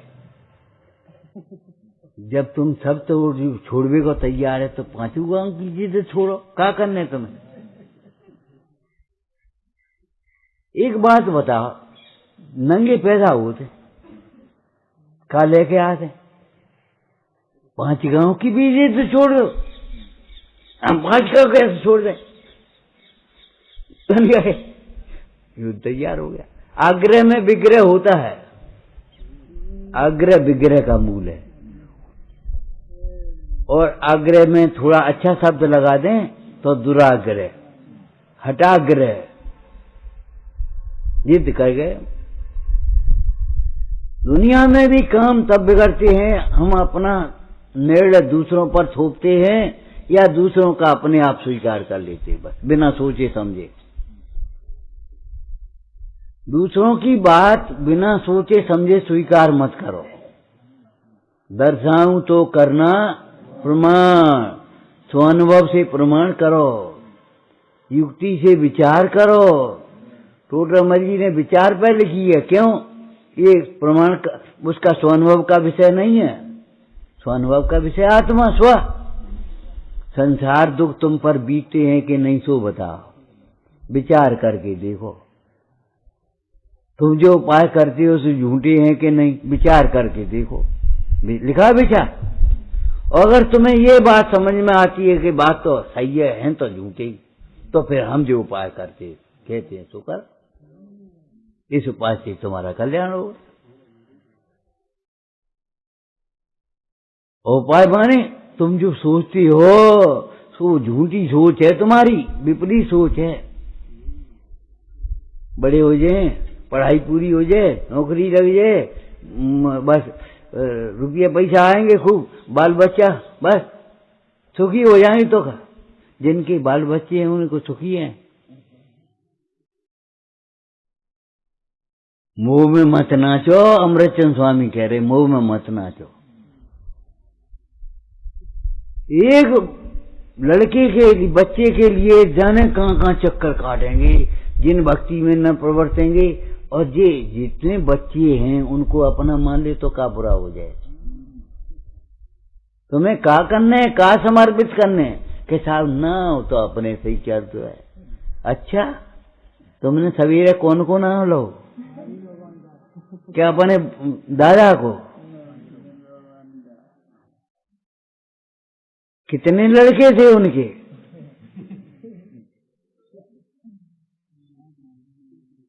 जब तुम सब तो छोड़ने को तैयार है तो 5 गांव की जिद छोड़ो, क्या करने तुम्हें? एक बात बताओ, नंगे पैदा होते का लेके आते? 5 गांव की भी जिद छोड़ दो, हम 5 गांव कैसे छोड़ दें? युद्ध तैयार हो गया। आग्रह में विग्रह होता है, आग्रह विग्रह का मूल है, और आग्रह में थोड़ा अच्छा शब्द लगा दें तो दुराग्रह, हटाग्रह, जिद कर गए। दुनिया में भी काम तब बिगड़ते हैं, हम अपना निर्णय दूसरों पर थोपते हैं या दूसरों का अपने आप स्वीकार कर लेते हैं, बस बिना सोचे समझे। दूसरों की बात बिना सोचे समझे स्वीकार मत करो। दर्शाऊं तो करना प्रमाण, स्वानुभव से प्रमाण करो, युक्ति से विचार करो। टोडरमल जी ने विचार पहले की है, क्यों? ये प्रमाण उसका स्वानुभव का विषय नहीं है, स्वानुभव का विषय आत्मा स्व। संसार दुख तुम पर बीतते हैं कि नहीं, सो बताओ, विचार करके देखो। तुम जो उपाय करते हो सो झूठे हैं कि नहीं, विचार करके देखो। लिखा विचार। और अगर तुम्हें ये बात समझ में आती है कि बात तो सही है तो झूठे, तो फिर हम जो उपाय करते कहते हैं सो कर, इस उपाय से तुम्हारा कल्याण होगा। उपाय माने तुम जो सोचती हो सो झूठी सोच है, तुम्हारी विपरीत सोच है। बड़े हो जाए, पढ़ाई पूरी हो जाए, नौकरी लग जाए, बस रुपये पैसा आएंगे खूब, बाल बच्चा, बस सुखी हो जाएंगे। तो जिनके बाल बच्चे हैं उनको सुखी हैं। मोह में मत नाचो, अमृतचंद स्वामी कह रहे, मोह में मत नाचो। एक लड़के के बच्चे के लिए जाने कहां कहां चक्कर काटेंगे, जिन भक्ति में न प्रवर्तेंगे, और ये जितने बच्चे हैं उनको अपना मान ले तो क्या बुरा हो जाए। तुम्हें क्या करने, क्या समर्पित करने के साथ ना हो तो अपने से ही कर दो है। अच्छा, तुमने सवेरे कौन को ना लो? क्या अपने दादा को? कितने लड़के थे उनके?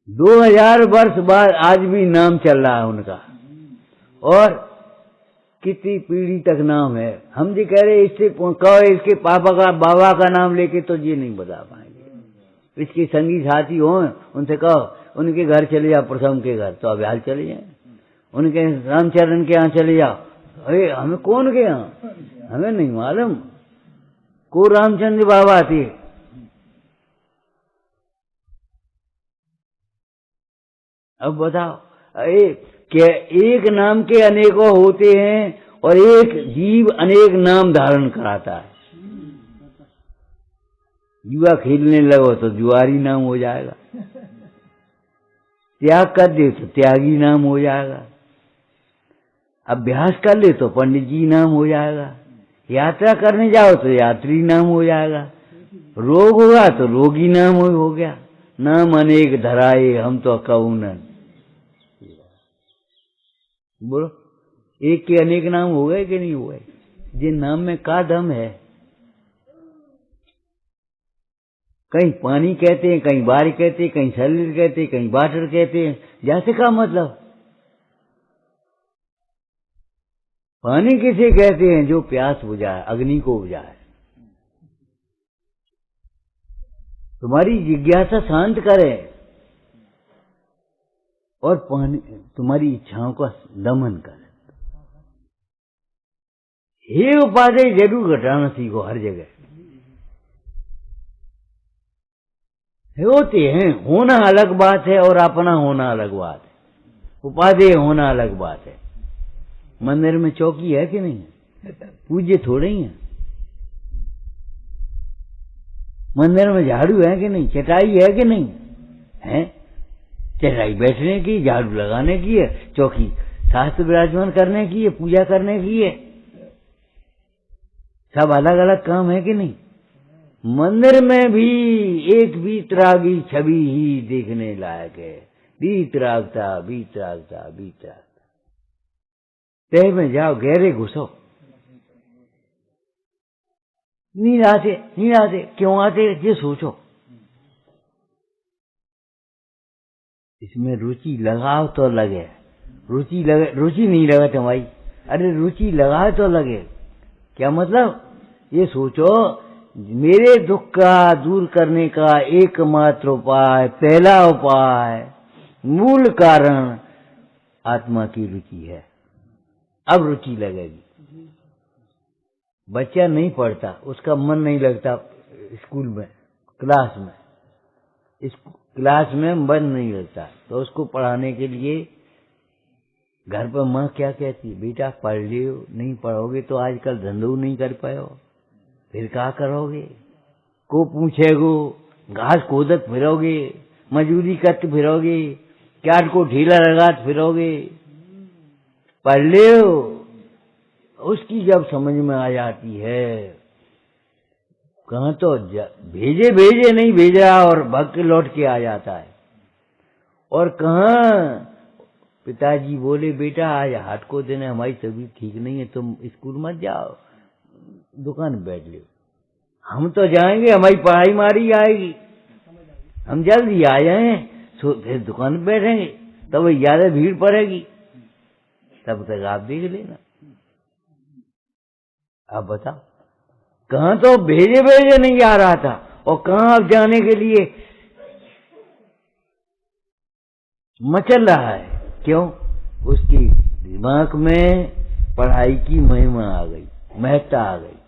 दो 2000 वर्ष बाद आज भी नाम चल रहा है उनका, और कितनी पीढ़ी तक नाम है। हम जी कह रहे इससे कहो इसके पापा का बाबा का नाम लेके तो ये नहीं बता पाएंगे। इसके संगी साथी हो उनसे कहो उनके घर चले जाओ, प्रथम के घर तो अभ्याल चले जाए, उनके रामचरण के यहाँ चले जाओ। अरे हमें कौन के यहाँ, हमें नहीं मालूम, को रामचंद्र बाबा थे। अब बताओ, एक नाम के अनेकों होते हैं और एक जीव अनेक नाम धारण कराता है। जुआ खेलने लगो तो जुआरी नाम हो जाएगा, त्याग कर दे तो त्यागी नाम हो जाएगा, अभ्यास कर ले तो पंडित जी नाम हो जाएगा, यात्रा करने जाओ तो यात्री नाम हो जाएगा, रोग होगा तो रोगी नाम हो गया। नाम अनेक धराए हम तो कहूं न। बोलो, एक के अनेक नाम हो गए कि नहीं हो गए? जिन नाम में का दम है। कहीं पानी कहते हैं, कहीं बारी कहते हैं, कहीं शरीर कहते हैं, कहीं वाटर कहते हैं। जैसे का मतलब, पानी किसे कहते हैं? जो प्यास बुझाए, अग्नि को बुझाए। तुम्हारी जिज्ञासा शांत करे और पानी तुम्हारी इच्छाओं का दमन करे। हे उपादेय जरूर घटाना सीखो हर जगह। होते हैं, होना अलग बात है और अपना होना अलग बात है। उपादेय होना अलग बात है। मंदिर में चौकी है कि नहीं है? पूज्य थोड़े ही है। मंदिर में झाड़ू है कि नहीं? चटाई है कि नहीं है? चटाई बैठने की, झाड़ू लगाने की है, चौकी शास्त्र विराजमान करने की है, पूजा करने की है। सब अलग अलग काम है कि नहीं? मंदिर में भी एक वीतरागी छवि ही देखने लायक है। वीतरागता वीतरागता वीतरागता। तह में जाओ, गहरे घुसो। नींद आते क्यों आते ये सोचो। इसमें रुचि लगाओ तो लगे। रुचि नहीं लगा तुम्हारी, अरे रुचि लगाओ तो लगे। क्या मतलब? ये सोचो, मेरे दुख का दूर करने का एकमात्र उपाय, पहला उपाय, मूल कारण आत्मा की रुचि है। अब रुचि लगेगी। बच्चा नहीं पढ़ता, उसका मन नहीं लगता स्कूल में, क्लास में, इस क्लास में मन नहीं लगता, तो उसको पढ़ाने के लिए घर पर माँ क्या कहती है? बेटा पढ़ लियो, नहीं पढ़ोगे तो आजकल धंधो नहीं कर पायो, फिर क्या करोगे? को पूछेगो, घास खोदत फिरोगे, मजदूरी करते फिरोगे, क्याट को ढीला लगात फिरोगे, पढ़ लियो। उसकी जब समझ में आ जाती है, कहाँ तो भेजे नहीं भेज रहा और भग के लौट के आ जाता है। और कहाँ पिताजी बोले बेटा आज हाथ को देने हमारी तबीयत ठीक नहीं है, तुम स्कूल मत जाओ, दुकान में बैठ लो। हम तो जाएंगे, हमारी पढ़ाई मारी आएगी, हम जल्दी आ जाए, फिर दुकान में बैठेंगे, तब ज्यादा भीड़ पड़ेगी, तब तक आप देख लेना। आप बताओ, कहाँ तो भेजे नहीं आ रहा था और कहाँ अब जाने के लिए मचल रहा है। क्यों? उसकी दिमाग में पढ़ाई की महिमा आ गई, महत्ता आ गई।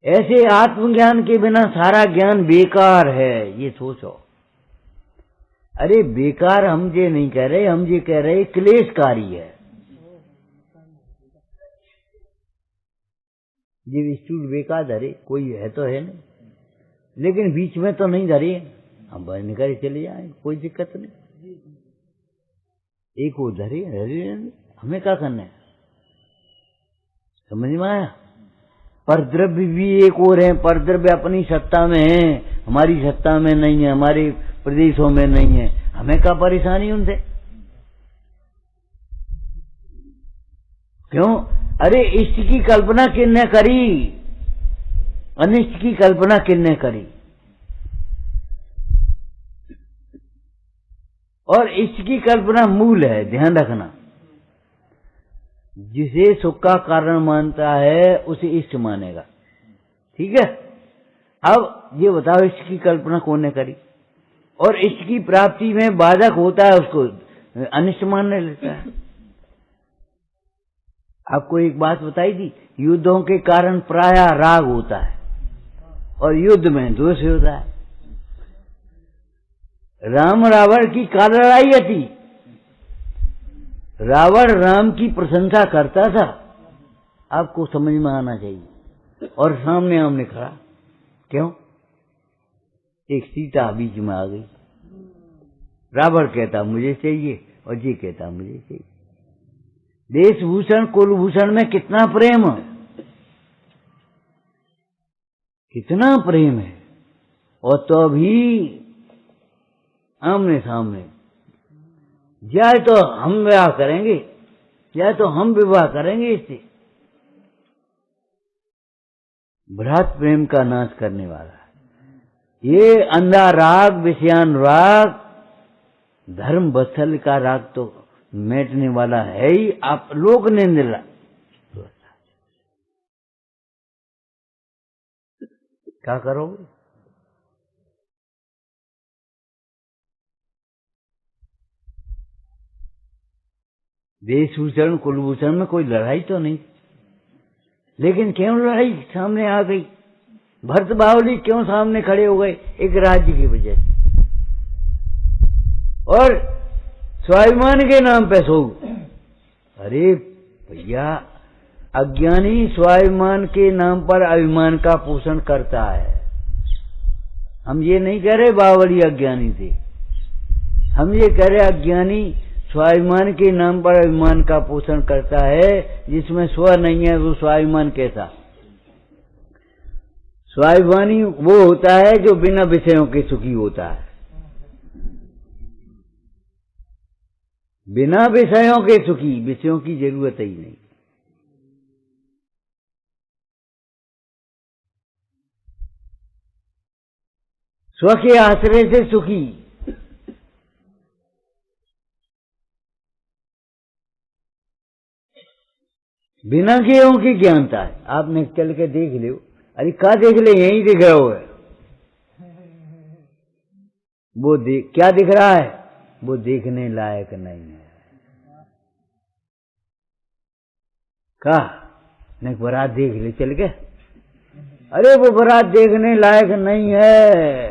ऐसे आत्मज्ञान के बिना सारा ज्ञान बेकार है, ये सोचो। अरे बेकार हम ये नहीं कह रहे, हम ये कह रहे क्लेशकारी है। ये स्टूल बेकार धरे, कोई है तो है नहीं, लेकिन बीच में तो नहीं धरे, हम बाहर निकल चले जाए, कोई दिक्कत नहीं। एक वो धरे, हमें क्या करना है? समझ में आया? परद्रव्य भी एक और है, परद्रव्य अपनी सत्ता में है, हमारी सत्ता में नहीं है, हमारे प्रदेशों में नहीं है, हमें क्या परेशानी उनसे? क्यों? अरे इष्ट की कल्पना किसने करी, अनिष्ट की कल्पना किसने करी? और इष्ट की कल्पना मूल है, ध्यान रखना। जिसे सुख का कारण मानता है उसे इष्ट मानेगा, ठीक है? अब ये बताओ, इष्ट की कल्पना कौन ने करी? और इष्ट की प्राप्ति में बाधक होता है, उसको अनिष्ट मानने लगता है। आपको एक बात बताई थी, युद्धों के कारण प्राय राग होता है और युद्ध में द्वेष होता है। राम रावण की काल लड़ाई थी, रावण राम की प्रशंसा करता था, आपको समझ में आना चाहिए, और सामने आमने खड़ा। क्यों? एक सीता बीच में आ गई, रावण कहता मुझे चाहिए और जी कहता मुझे चाहिए। देशभूषण कुलभूषण में कितना प्रेम है, कितना प्रेम है, और तो भी आमने सामने या तो हम विवाह करेंगे या तो हम विवाह करेंगे इससे। भ्रात प्रेम का नाश करने वाला है ये अंधा राग, विषयानुराग, धर्म वत्सल का राग तो मिटने वाला है ही। आप लोक निंदा क्या करोगे? वेशभूषण कुलभूषण में कोई लड़ाई तो नहीं, लेकिन क्यों लड़ाई सामने आ गई? भरत बाहुली क्यों सामने खड़े हो गए? एक राज्य की वजह से और स्वाभिमान के नाम पे सो। अरे भैया, अज्ञानी स्वाभिमान के नाम पर अभिमान का पोषण करता है। हम ये नहीं कह रहे बावली अज्ञानी थे, हम ये कह रहे अज्ञानी स्वाभिमान के नाम पर अभिमान का पोषण करता है। जिसमें स्व नहीं है वो स्वाभिमान कैसा? स्वाभिमानी वो होता है जो बिना विषयों के सुखी होता है, बिना विषयों के सुखी, विषयों की जरूरत ही नहीं। स्व के आश्रय से सुखी, बिना ज्ञों की ज्ञानता है। आपने चल के देख लो, अरे क्या देख ले, यही दिख रहा हो है वो क्या दिख रहा है? वो देखने लायक नहीं है। का नहीं बारात देख ले चल के, अरे वो बारात देखने लायक नहीं है।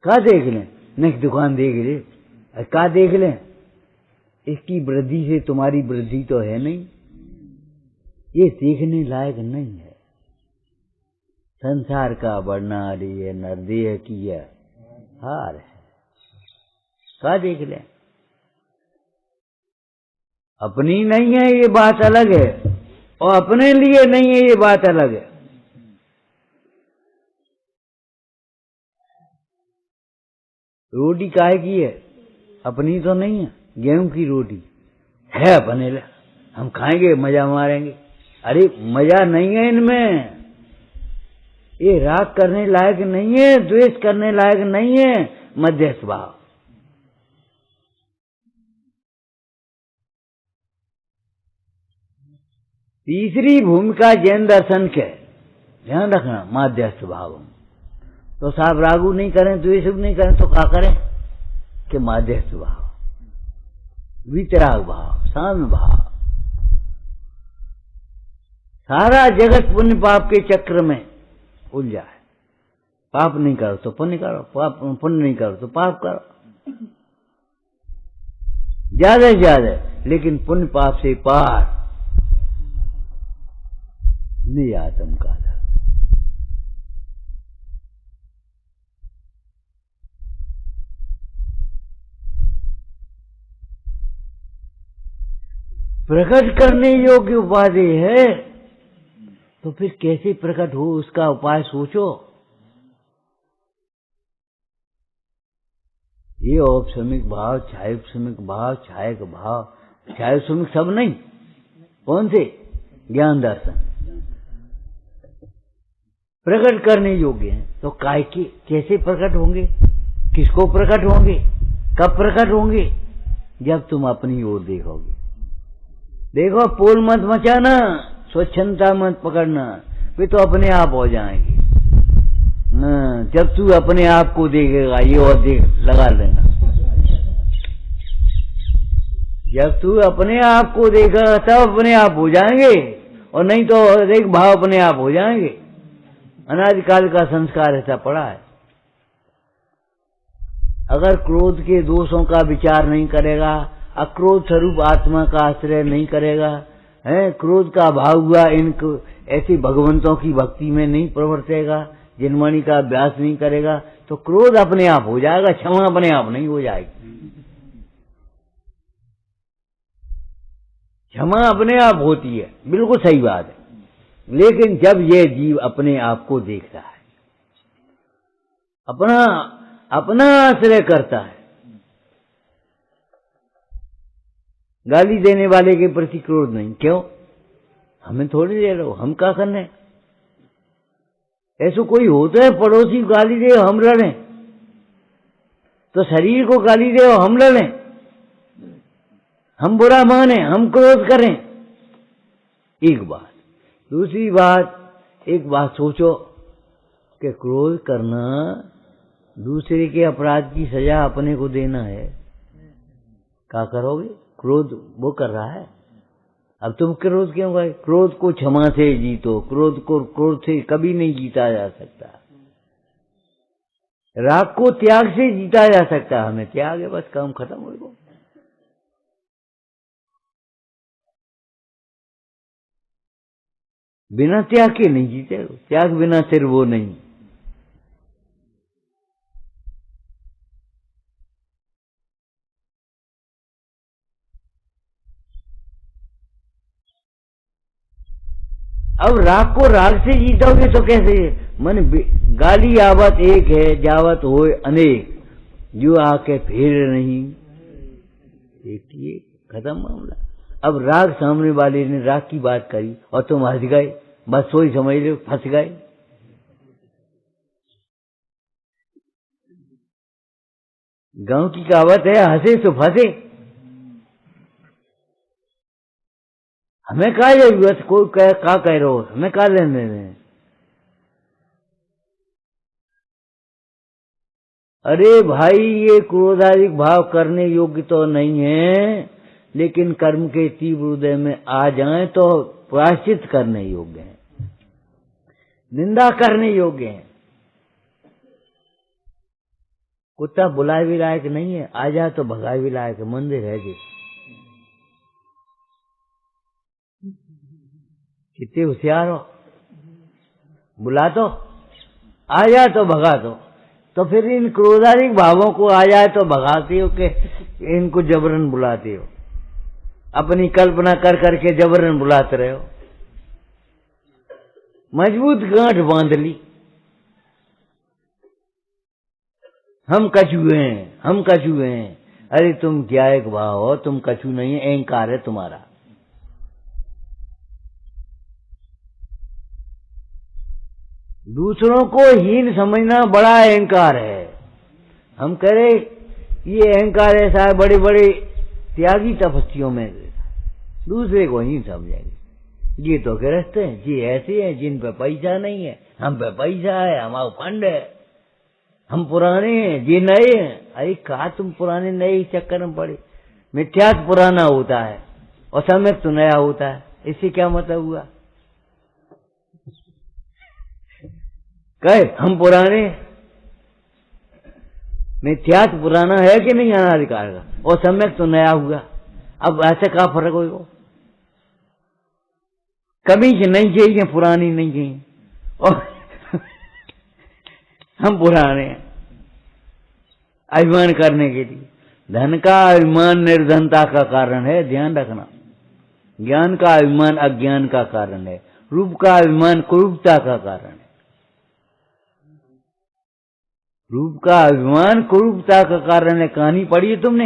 का देख लें? नहीं दुकान देख ले, का देख लें? इसकी वृद्धि से तुम्हारी वृद्धि तो है नहीं, ये देखने लायक नहीं है। संसार का वर्णारी है, नरदेह की है, हार है। का देख लें? अपनी नहीं है ये बात अलग है, और अपने लिए नहीं है ये बात अलग है। रोटी काहे की है? अपनी तो नहीं है, गेहूं की रोटी है अपने लिए, हम खाएंगे, मजा मारेंगे। अरे मजा नहीं है इनमें, ये राग करने लायक नहीं है, द्वेष करने लायक नहीं है, मध्यस्थ भाव। तीसरी भूमिका जैन दर्शन के, ध्यान रखना, मध्यस्थ भाव। तो साहब रागु नहीं करें, द्वेष नहीं करें तो क्या करें? कि मध्यस्थ भाव, वितराग भाव, साम्य भाव। सारा जगत पुण्य पाप के चक्र में उलझा है। पाप नहीं करो तो पुण्य करो, पाप पुण्य नहीं करो तो पाप करो, ज्यादा से ज्यादा, लेकिन पुण्य पाप से पार नियातम का धर्म। प्रकट करने योग्य उपाधि है तो फिर कैसे प्रकट हो उसका उपाय सोचो। ये औपसमिक भाव, छायोपसमिक भाव, छायक भाव, छायोपसमिक सब नहीं, कौन से? ज्ञान दर्शन प्रकट करने योग्य हैं। तो काय के कैसे प्रकट होंगे? किसको प्रकट होंगे? कब प्रकट होंगे? जब तुम अपनी ओर देखोगे। देखो, पोल मत मचाना, स्वच्छंदता मत पकड़ना, वे तो अपने आप हो जाएंगे। जब तू अपने आप को देखेगा, ये और देख लगा लेना, जब तू अपने आप को देखेगा तब अपने आप हो जाएंगे, और नहीं तो देख भाव अपने आप हो जाएंगे। अनादिकाल का संस्कार ऐसा पड़ा है। अगर क्रोध के दोषों का विचार नहीं करेगा, अक्रोध स्वरूप आत्मा का आश्रय नहीं करेगा, है क्रोध का भाव हुआ, इनको ऐसे भगवंतों की भक्ति में नहीं प्रवर्तेगा, जिनवाणी का अभ्यास नहीं करेगा, तो क्रोध अपने आप हो जाएगा, क्षमा अपने आप नहीं हो जाएगी। क्षमा अपने आप होती है, बिल्कुल सही बात है, लेकिन जब ये जीव अपने आप को देखता है, अपना अपना आश्रय करता है। गाली देने वाले के प्रति क्रोध नहीं। क्यों? हमें थोड़ी दे रहे हो, हम क्या करने? ऐसा कोई होता है पड़ोसी गाली दे हम लड़ें? तो शरीर को गाली दे हम लड़ें, हम बुरा माने, हम क्रोध करें? एक बात। दूसरी बात, एक बात सोचो कि क्रोध करना दूसरे के अपराध की सजा अपने को देना है। क्या करोगे? क्रोध वो कर रहा है, अब तुम क्रोध क्यों गए? क्रोध को क्षमा से जीतो। क्रोध को क्रोध से कभी नहीं जीता जा सकता। राग को त्याग से जीता जा सकता है। हमें त्याग है, बस काम खत्म हो गया। बिना त्याग के नहीं जीते। त्याग बिना सिर वो नहीं। अब राग को राग से जीतोगे तो कैसे? मन गाली आवत एक है, जावत होए अनेक, जो आके फेर नहीं एक ही। खत्म मामला। अब राग सामने वाले ने राग की बात करी और तुम हंस गए, बस वही समझ लो फंस गए। गांव की कहावत है, हंसे तो फंसे। हमें क्या जरूरत? कोई क्या कह रहे हो, हमें क्या लेने देने? अरे भाई, ये क्रोधाधिक भाव करने योग्य तो नहीं है, लेकिन कर्म के तीव्र उदय में आ जाएं तो प्रायश्चित करने योग्य है, निंदा करने योग्य है। कुत्ता बुलाए भी लायक नहीं है, आ जाए तो भगाए भी लायक है। मंदिर है जी, कितने होशियार हो। बुला दो, आ जाए तो भगा दो। तो फिर इन क्रोधाधिक भावों को आ जाए तो भगाते हो कि इनको जबरन बुलाते हो? अपनी कल्पना कर करके जबरन बुलाते रहे हो। मजबूत गांठ बांध ली, हम कछुए हैं, हम कछुए हैं। अरे तुम क्या एक भाव हो, तुम कछु नहीं है, अहंकार है तुम्हारा। दूसरों को हीन समझना बड़ा अहंकार है। हम कह रहे ये अहंकार ऐसा है, बड़े बड़े त्यागी तपस्वियों में दूसरे को हीन समझेंगे। ये तो गृहस्थ हैं, ये ऐसे हैं जिन पे पैसा नहीं है, हम पे पैसा है, हमारा फंड है, हम पुराने हैं, ये नए हैं। अरे कहा तुम पुराने नए चक्कर में पड़े? मिथ्यात्व पुराना होता है और सम्यक तो नया होता है। इससे क्या मतलब हुआ? कहे हम पुराने, मिथ्यात्व पुराना है कि नहीं अनाधिकार का, और सम्यक तो नया हुआ। अब ऐसे क्या फर्क होगा? कभी नहीं चाहिए, पुरानी नहीं चाहिए, और हम पुराने हैं अभिमान करने के लिए। धन का अभिमान निर्धनता का कारण है, ध्यान रखना। ज्ञान का अभिमान अज्ञान का कारण है, रूप का अभिमान कुरूपता का कारण है। रूप का अभिमान कुरूपता का कारण है। कहानी पढ़ी है तुमने?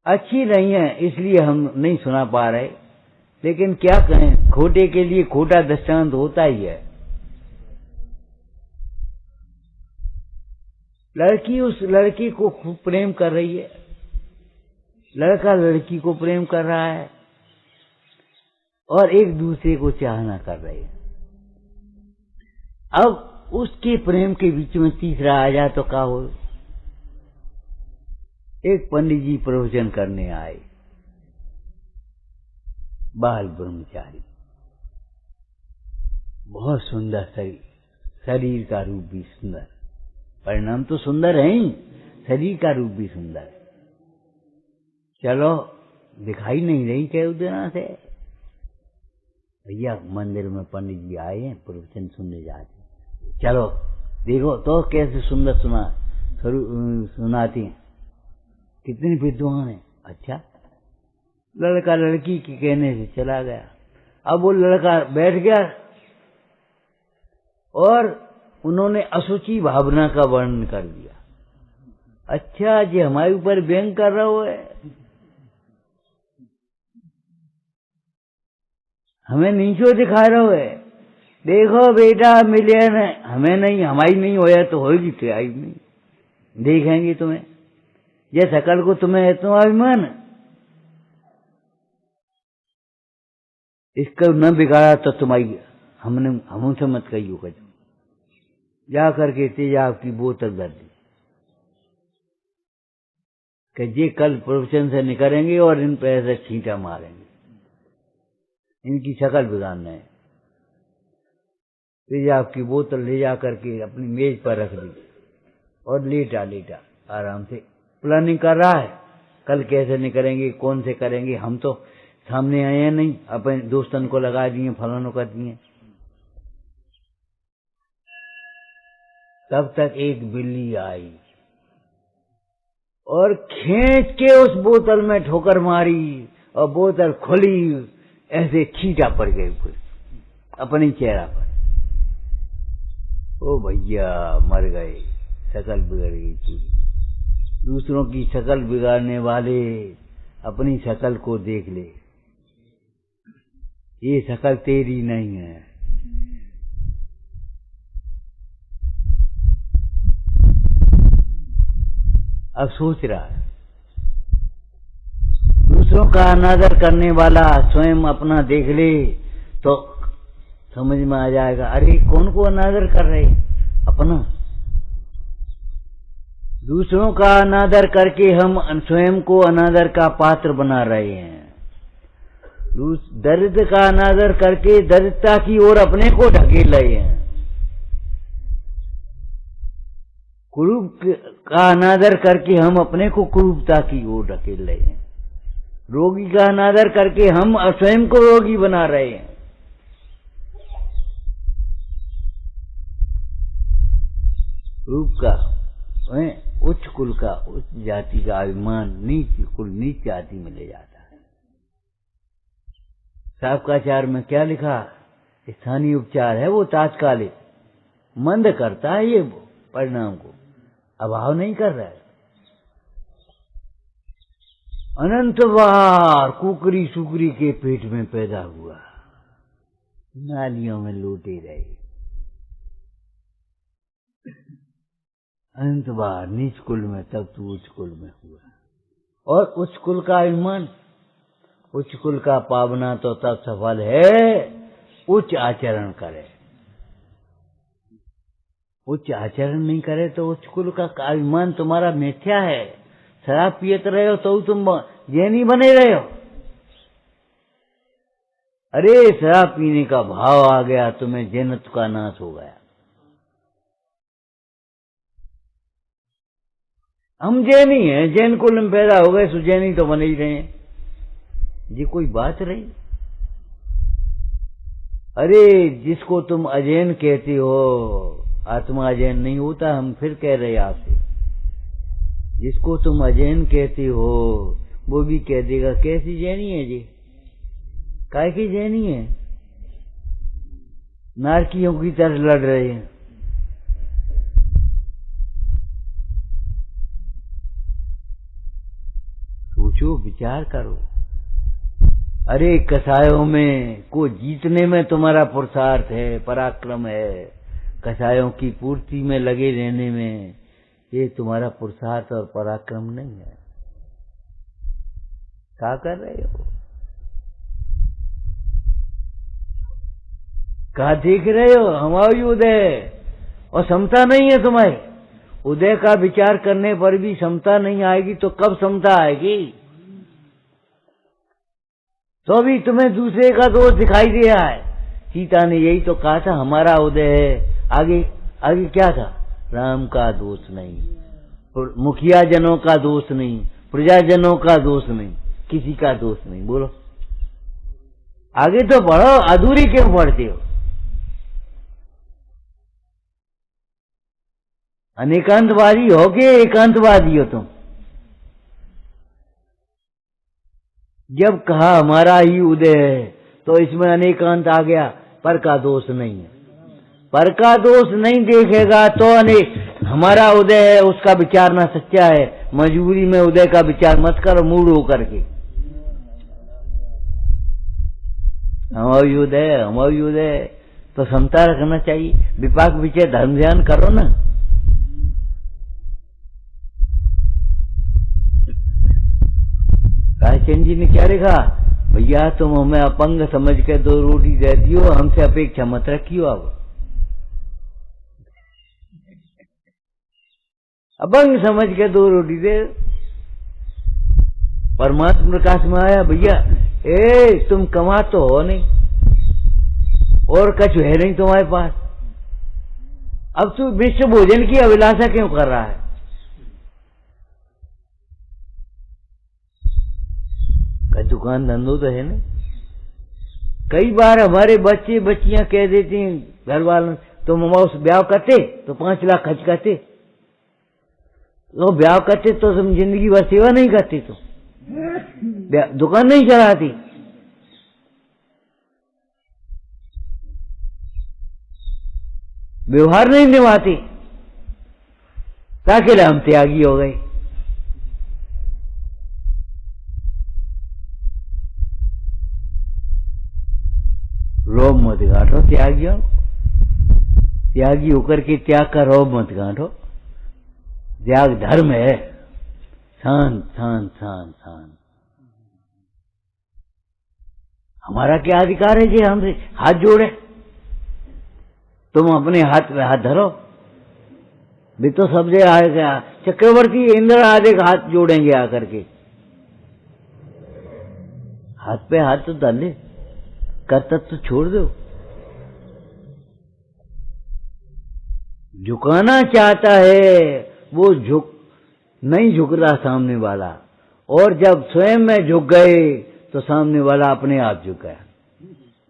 अच्छी नहीं है इसलिए हम नहीं सुना पा रहे, लेकिन क्या कहें, खोटे के लिए खोटा दृष्टांत होता ही है। लड़की उस लड़की को खूब प्रेम कर रही है, लड़का लड़की को प्रेम कर रहा है, और एक दूसरे को चाहना कर रहे हैं। अब उसके प्रेम के बीच में तीसरा आ जाए तो क्या हो? एक पंडित जी प्रवचन करने आए, बाल ब्रह्मचारी, बहुत सुंदर शरीर, शरीर का रूप भी सुंदर, परिणाम तो सुंदर है ही, शरीर का रूप भी सुंदर है। चलो दिखाई नहीं रही क्या उधर से? भैया मंदिर में पंडित जी आए हैं, प्रवचन सुनने जाते, चलो देखो तो कैसे सुंदर सुनाती हैं, कितनी विद्वान है। अच्छा, लड़का लड़की के कहने से चला गया। अब वो लड़का बैठ गया और उन्होंने असुचि भावना का वर्णन कर दिया। अच्छा जी, हमारे ऊपर व्यंग कर रहा हो है, हमें नीचो दिखा रहा हो है। देखो बेटा मिलियन है, हमें नहीं, हमारी नहीं होया तो होगी तो आई नहीं, देखेंगे तुम्हें। ये सकल को तुम्हें है तो अभिमान, इसको न बिगाड़ा तो तुम्हारी हमसे मत कहियो कहीं। जा करके तेजाब की बोतल धर दी कि ये कल प्रवचन से निकलेंगे और इन पे ऐसे छींटा मारेंगे, इनकी शक्ल बिगाड़ना है। तेजाब की बोतल ले जा करके अपनी मेज पर रख दी और लेटा आराम से प्लानिंग कर रहा है, कल कैसे निकलेंगे, कौन से करेंगे। हम तो सामने आए हैं नहीं, अपने दोस्तन को लगा दिए, फलानों कर दिए। तब तक एक बिल्ली आई और खींच के उस बोतल में ठोकर मारी और बोतल खुली, ऐसे छींटा पड़ गई पूरी अपनी चेहरा पर। ओ भैया मर गए, शकल बिगड़ गई पूरी। दूसरों की शकल बिगाड़ने वाले अपनी शकल को देख ले, ये शकल तेरी नहीं है। अब सोच रहा है, दूसरों का अनादर करने वाला स्वयं अपना देख ले तो समझ में आ जाएगा, अरे कौन को अनादर कर रहे, अपना। दूसरों का अनादर करके हम स्वयं को अनादर का पात्र बना रहे हैं। दरिद्र का अनादर करके दरिद्रता की ओर अपने को ढकेल रहे हैं। कुरूप का अनादर करके हम अपने को कुरूपता की ओर ढकेल रहे हैं। रोगी का अनादर करके हम स्वयं को रोगी बना रहे हैं। रूप का, उच्च कुल का, उच्च जाति का अभिमान नीच कुल, नीच जाति में ले जाता है। शास्त्राचार में क्या लिखा, स्थानीय उपचार है वो तात्कालिक, मंद करता है ये परिणाम को, अभाव नहीं कर रहा है। अनंत बार कुकरी सुकरी के पेट में पैदा हुआ, नालियों में लूटे रहे। अनंत बार नीच कुल में, तब तू उच्च कुल में हुआ। और उच्च कुल का अभिमान, उच्च कुल का पावना तो तब सफल है उच्च आचरण करे। उच्च आचरण नहीं करे तो उच्च कुल का अभिमान तुम्हारा मिथ्या है। शराब पियत रहे हो तो तुम जैनी बने रहे हो। अरे शराब पीने का भाव आ गया, तुम्हें जैनत्व का नाश हो गया। हम जैनी हैं, जैन कुल में पैदा हो गए, सुजैनी तो बने ही रहे हैं। ये कोई बात रही? अरे जिसको तुम अजैन कहते हो, आत्मा अजैन नहीं होता। हम फिर कह रहे आपसे, जिसको तुम अजैन कहते हो वो भी कह देगा कैसी जैनी है जी, काय की जैनी है, नारकियों की तरह लड़ रहे हैं। सोचो, विचार करो। अरे कसायों में को जीतने में तुम्हारा पुरुषार्थ है, पराक्रम है। कसायों की पूर्ति में लगे रहने में ये तुम्हारा पुरुषार्थ और पराक्रम नहीं है। क्या कर रहे हो? क्या देख रहे हो? हमारी उदय और समता नहीं है तुम्हारी। उदय का विचार करने पर भी समता नहीं आएगी तो कब समता आएगी? तो भी तुम्हें दूसरे का दोष दिखाई दे रहा है। सीता ने यही तो कहा था, हमारा उदय है। आगे आगे क्या था? राम का दोष नहीं, मुखिया जनों का दोष नहीं, प्रजाजनों का दोष नहीं, किसी का दोष नहीं। बोलो आगे तो बढ़ो, अधूरी क्यों बढ़ते हो? अनेकांतवादी हो के एकांतवादी हो तुम। जब कहा हमारा ही उदय है तो इसमें अनेकांत आ गया, पर का दोष नहीं है। पर का दोष नहीं देखेगा तो अनेक, हमारा उदय है उसका विचारना सच्चा है, मजबूरी में उदय का विचार मत करो मूड होकर के। हमारी उदय तो समता रखना चाहिए, विपाक विचय धर्म ध्यान करो ना। रायचंद जी ने क्या लिखा, भैया तुम हमें अपंग समझ के 2 रोटी दे दियो, हमसे अपेक्षा मत रखियो। अब अपंग समझ के 2 रोटी दे। परमात्मा प्रकाश में आया, भैया तुम कमा तो हो नहीं और कछु है नहीं तुम्हारे पास, अब तू विश्व भोजन की अभिलाषा क्यों कर रहा है? दुकान धंधो तो है ना। कई बार हमारे बच्चे बच्चियां कह देती हैं घर वालों, तुम उस ब्याह करते तो 5 लाख खर्च करते, तो ब्याह करते तो तुम जिंदगी भर सेवा नहीं करती, तो दुकान नहीं चलाती। व्यवहार नहीं निभाती, ताकि हम त्यागी हो गए। रोब मत गांठो त्यागियों, त्यागी होकर के त्याग का रोब मत गांठो। त्याग धर्म है, शांत शांत शांत शांत। हमारा क्या अधिकार है जी हमसे हाथ जोड़े? तुम अपने हाथ में हाथ धरो, भी तो सब जगह आएगा। चक्रवर्ती इंद्र आदि हाथ जोड़ेंगे आकर के, हाथ पे हाथ तो डाल ले, कर्तव्य तो छोड़ दो। झुकाना चाहता है वो नहीं झुक रहा सामने वाला, और जब स्वयं में झुक गए तो सामने वाला अपने आप झुक गया।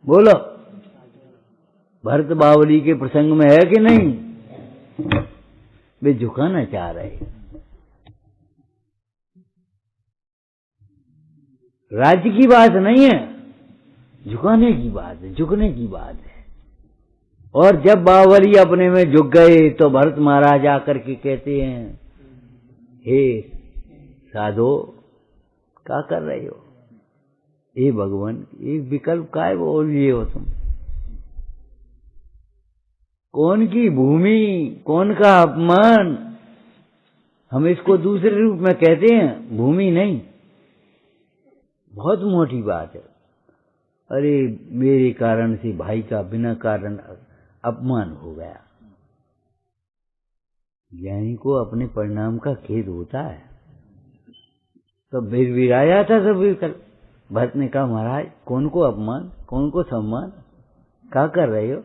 बोलो, भरत बावली के प्रसंग में है कि नहीं? वे झुकाना चाह रहे, राज्य की बात नहीं है, झुकाने की बात है, झुकने की बात है। और जब बावली अपने में झुक गए तो भरत महाराज आकर के कहते हैं, हे साधो क्या कर रहे हो? हे भगवान, ये विकल्प का है बोल लिए हो तुम? कौन की भूमि, कौन का अपमान? हम इसको दूसरे रूप में कहते हैं, भूमि नहीं। बहुत मोटी बात है। अरे मेरे कारण से भाई का बिना कारण अपमान हो गया। ज्ञानी को अपने परिणाम का खेद होता है। तो बिरबिराया था सब विकल्प। भरत ने कहा, महाराज कौन को अपमान, कौन को सम्मान, क्या कर रहे हो?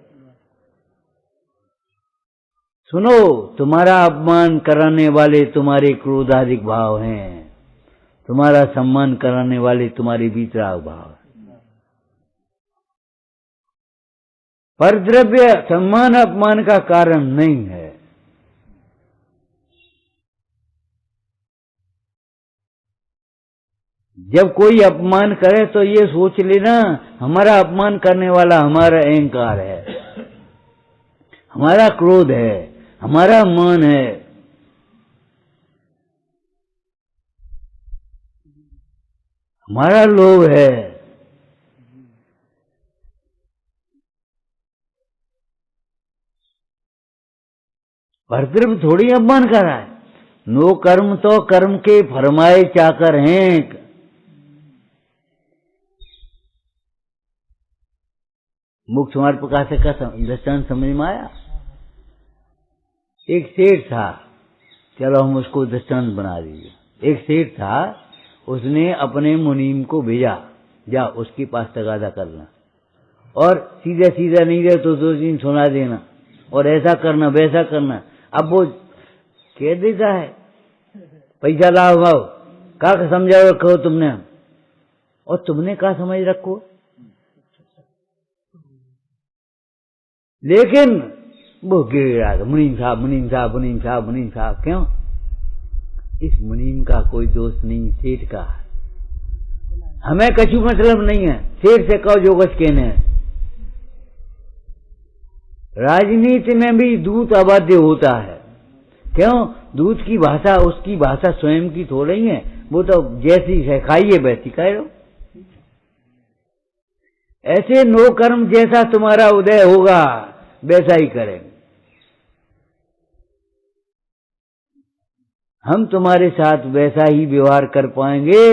सुनो, तुम्हारा अपमान कराने वाले तुम्हारे क्रोधाधिक भाव हैं, तुम्हारा सम्मान कराने वाले तुम्हारे वीतराग भाव हैं। पर द्रव्य सम्मान अपमान का कारण नहीं है। जब कोई अपमान करे तो ये सोच लेना, हमारा अपमान करने वाला हमारा अहंकार है, हमारा क्रोध है, हमारा मान है। हमारा लोभ है। भरतृप थोड़ी अपमान कर रहा है। नो कर्म तो कर्म के फरमाए चाकर हैं। मुख्य समाज प्रकाशक का दृष्टांत समझ में आया? एक सेठ था, चलो हम उसको दृष्टांत बना दीजिए। एक सेठ था, उसने अपने मुनीम को भेजा, जा उसके पास तगादा करना, और सीधा सीधा नहीं रहे तो 2 दिन सुना देना, और ऐसा करना वैसा करना। अब वो कह देता है, पैसा लाओ भाव, क्या समझा रखो तुमने, और तुमने क्या समझ रखो? लेकिन वो गिर मुनीम साहब, मुनीम साहब, मुनीम साहब, मुनीम साहब। क्यों? इस मुनीम का कोई दोष नहीं, सेठ का। हमें कछु मतलब नहीं है, शेर से कहो जो कुछ कहने हैं। राजनीति में भी दूत अबाध्य होता है। क्यों? दूत की भाषा उसकी भाषा स्वयं की थोड़ी है, वो तो जैसी सिखाई है वैसी कह रहे हो। ऐसे नो कर्म जैसा तुम्हारा उदय होगा वैसा ही करेंगे। हम तुम्हारे साथ वैसा ही व्यवहार कर पाएंगे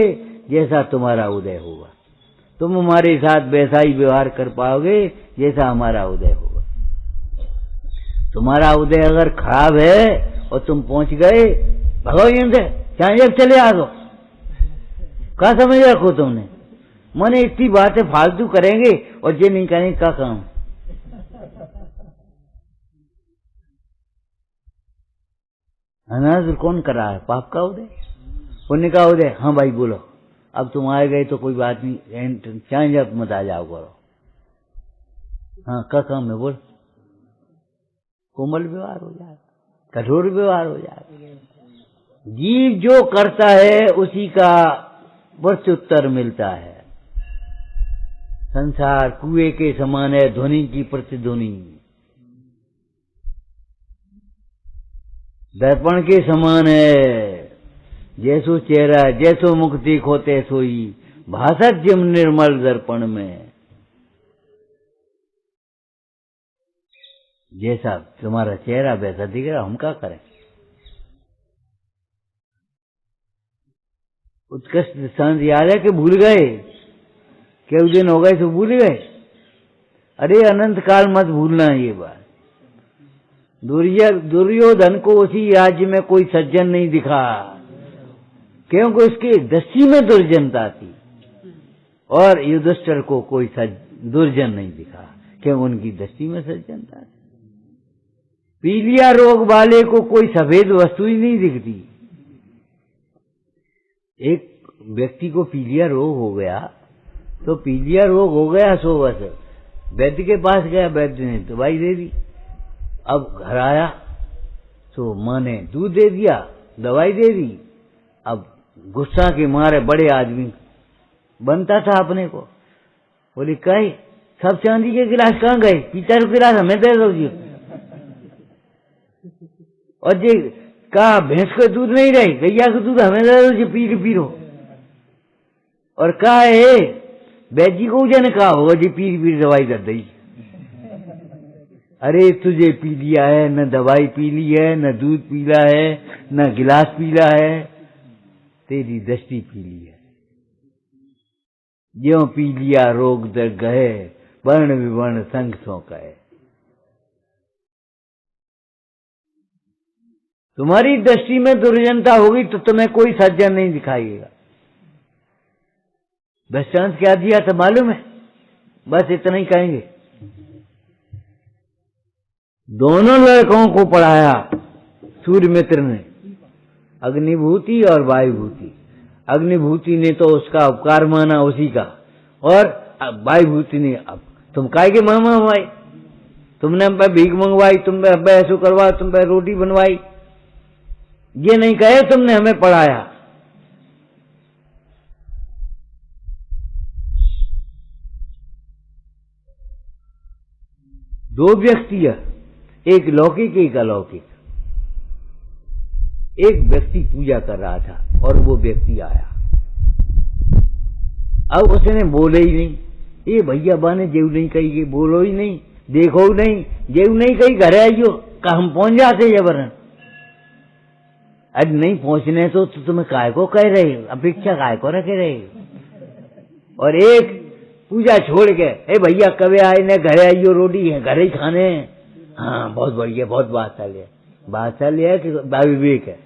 जैसा तुम्हारा उदय होगा। तुम हमारे साथ वैसा ही व्यवहार कर पाओगे जैसा हमारा उदय होगा। तुम्हारा उदय अगर खराब है और तुम पहुंच गए, भगो यहां से, चाहे जब चले आ दो। क्या समझ रखो तुमने? मैंने इतनी बातें फालतू करेंगे और ये नहीं करेंगे, क्या काम? अनाज कौन कर रहा है? पाप का उदय, पुण्य का उदय। हाँ भाई बोलो, अब तुम आए गए तो कोई बात नहीं, चाहे जब मत आ जाओ करो। हाँ क्या काम है बोल? कोमल व्यवहार हो जाए, कठोर व्यवहार हो जाए। जीव जो करता है उसी का प्रत्युत्तर मिलता है। संसार कुएं के समान है, ध्वनि की प्रतिध्वनि। दर्पण के समान है, जैसो चेहरा जैसो मुख देखो तैसो ही भासत जिम निर्मल दर्पण में। जैसा तुम्हारा चेहरा वैसा दिख रहा, हम क्या करें? उत्कृष्ट दृष्टांत याद है कि भूल गए? केवल दिन हो गए तो भूल गए? अरे अनंत काल मत भूलना ये बात। दुर्योधन को उसी राज्य में कोई सज्जन नहीं दिखा, क्योंकि उसकी दृष्टि में दुर्जनता थी, और युधिष्ठिर को कोई दुर्जन नहीं दिखा, क्योंकि उनकी दृष्टि में सज्जनता थी। पीलिया रोग वाले को कोई सफेद वस्तु ही नहीं दिखती। एक व्यक्ति को पीलिया रोग हो गया तो पीलिया रोग हो गया, सो बस वैद्य के पास गया, वैद्य ने दवाई दे दी। अब घर आया तो माँ ने दूध दे दिया, दवाई दे दी। अब गुस्सा के मारे बड़े आदमी बनता था अपने को, बोली कहीं सब चांदी के गिलास कहाँ गए? पीतल के गिलास हमें दे दो जी। और जी कहा भैंस का दूध नहीं रही, गैया का दूध हमें दे दो जी, पीरो। और कहा है बैजी को जन कहा होगा जी, पीर दवाई कर दी। अरे तुझे पी लिया है, न दवाई पी ली है, न दूध पीला है, न गिलास पीला है, तेरी दृष्टि पी ली है। ज्यों पी लिया रोग दर गए, वर्ण विवर्ण संग सो कहे। तुम्हारी दृष्टि में दुर्जनता होगी तो तुम्हें कोई सज्जन नहीं दिखाएगा। दृष्टांत क्या दिया था मालूम है? बस इतना ही कहेंगे। दोनों लड़कों को पढ़ाया सूर्यमित्र ने, अग्निभूति और वायुभूति। अग्निभूति ने तो उसका उपकार माना उसी का, और वायुभूति ने अब तुम काय के मामा भाई, तुमने हम पे भीख मंगवाई, तुम पे अब ऐसो करवा, तुम पे रोटी बनवाई, ये नहीं कहे तुमने हमें पढ़ाया। दो व्यक्ति है, एक लौकिक एक अलौकिक। एक व्यक्ति पूजा कर रहा था और वो व्यक्ति आया। अब उसने बोले ही नहीं, ये भैया बा ने जेव नहीं कही कि बोलो ही नहीं, देखो नहीं, जेव नहीं कही, घर आइयो का हम पहुंच जाते जबरन। आज नहीं पहुंचने तो तुम्हें काय को कह रहे, अपेक्षा काय को रखे रहे। और एक पूजा छोड़ के, ए भैया कभी आए ने, घर आइयो, रोटी है घर ही खाने। हाँ बहुत बढ़िया, बहुत बात्सल्य है कि विवेक है।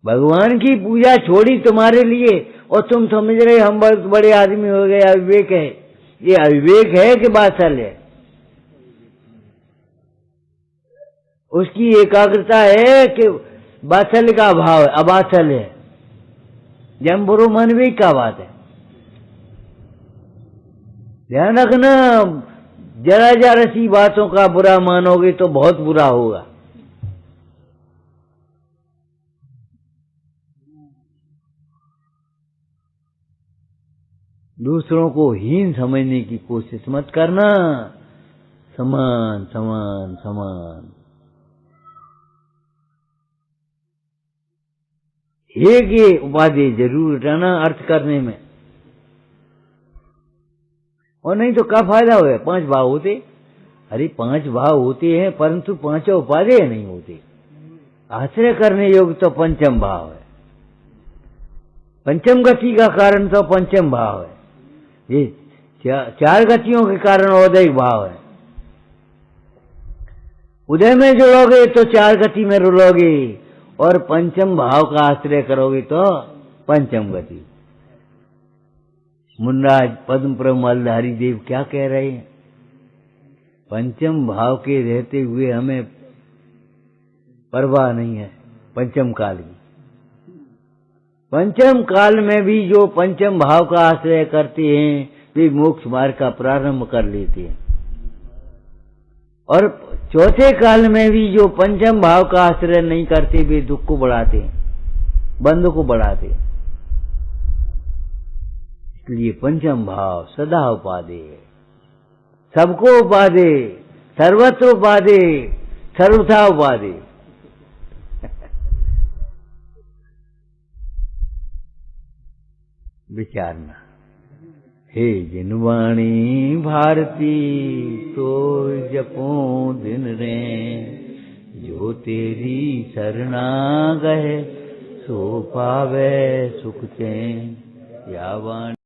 भगवान की पूजा छोड़ी तुम्हारे लिए और तुम समझ रहे हम बहुत बड़े आदमी हो गए, अविवेक है। ये अविवेक है कि बात्सल्य है? उसकी एकाग्रता है कि बात्सल्य का अभाव है, अबात्सल्य है। जम बुरो मन भी क्या बात है? ध्यान रखना, जरा जरा सी बातों का बुरा मानोगे तो बहुत बुरा होगा। दूसरों को हीन समझने की कोशिश मत करना। समान समान समान, एक ये उपाधि जरूर हटाना अर्थ करने में, और नहीं तो क्या फायदा हुआ? 5 भाव होते, अरे 5 भाव होते हैं परंतु 5 उपाधि नहीं होते। आश्रय करने योग्य तो पंचम भाव है, पंचम गति का कारण तो पंचम भाव है। ये 4 गतियों के कारण औदैहिक भाव है। उदय में जुड़ोगे तो 4 गति में रुलोगे, और पंचम भाव का आश्रय करोगे तो पंचम गति। मुनराज पद्म प्रमलधारी देव क्या कह रहे हैं? पंचम भाव के रहते हुए हमें परवाह नहीं है पंचम काल की। पंचम काल में भी जो पंचम भाव का आश्रय करते हैं वे मोक्ष मार्ग का प्रारंभ कर लेते हैं, और चौथे काल में भी जो पंचम भाव का आश्रय नहीं करते वे दुख को बढ़ाते हैं, बंध को बढ़ाते हैं। इसलिए पंचम भाव सदा उपाधि है, सबको उपाधि, सर्वत्र उपाधि, सर्वथा उपाधि। विचारना। हे जिनवाणी भारती तो जपो दिन रे, जो तेरी शरणा गए सो पावे सुख चैन। या वाणी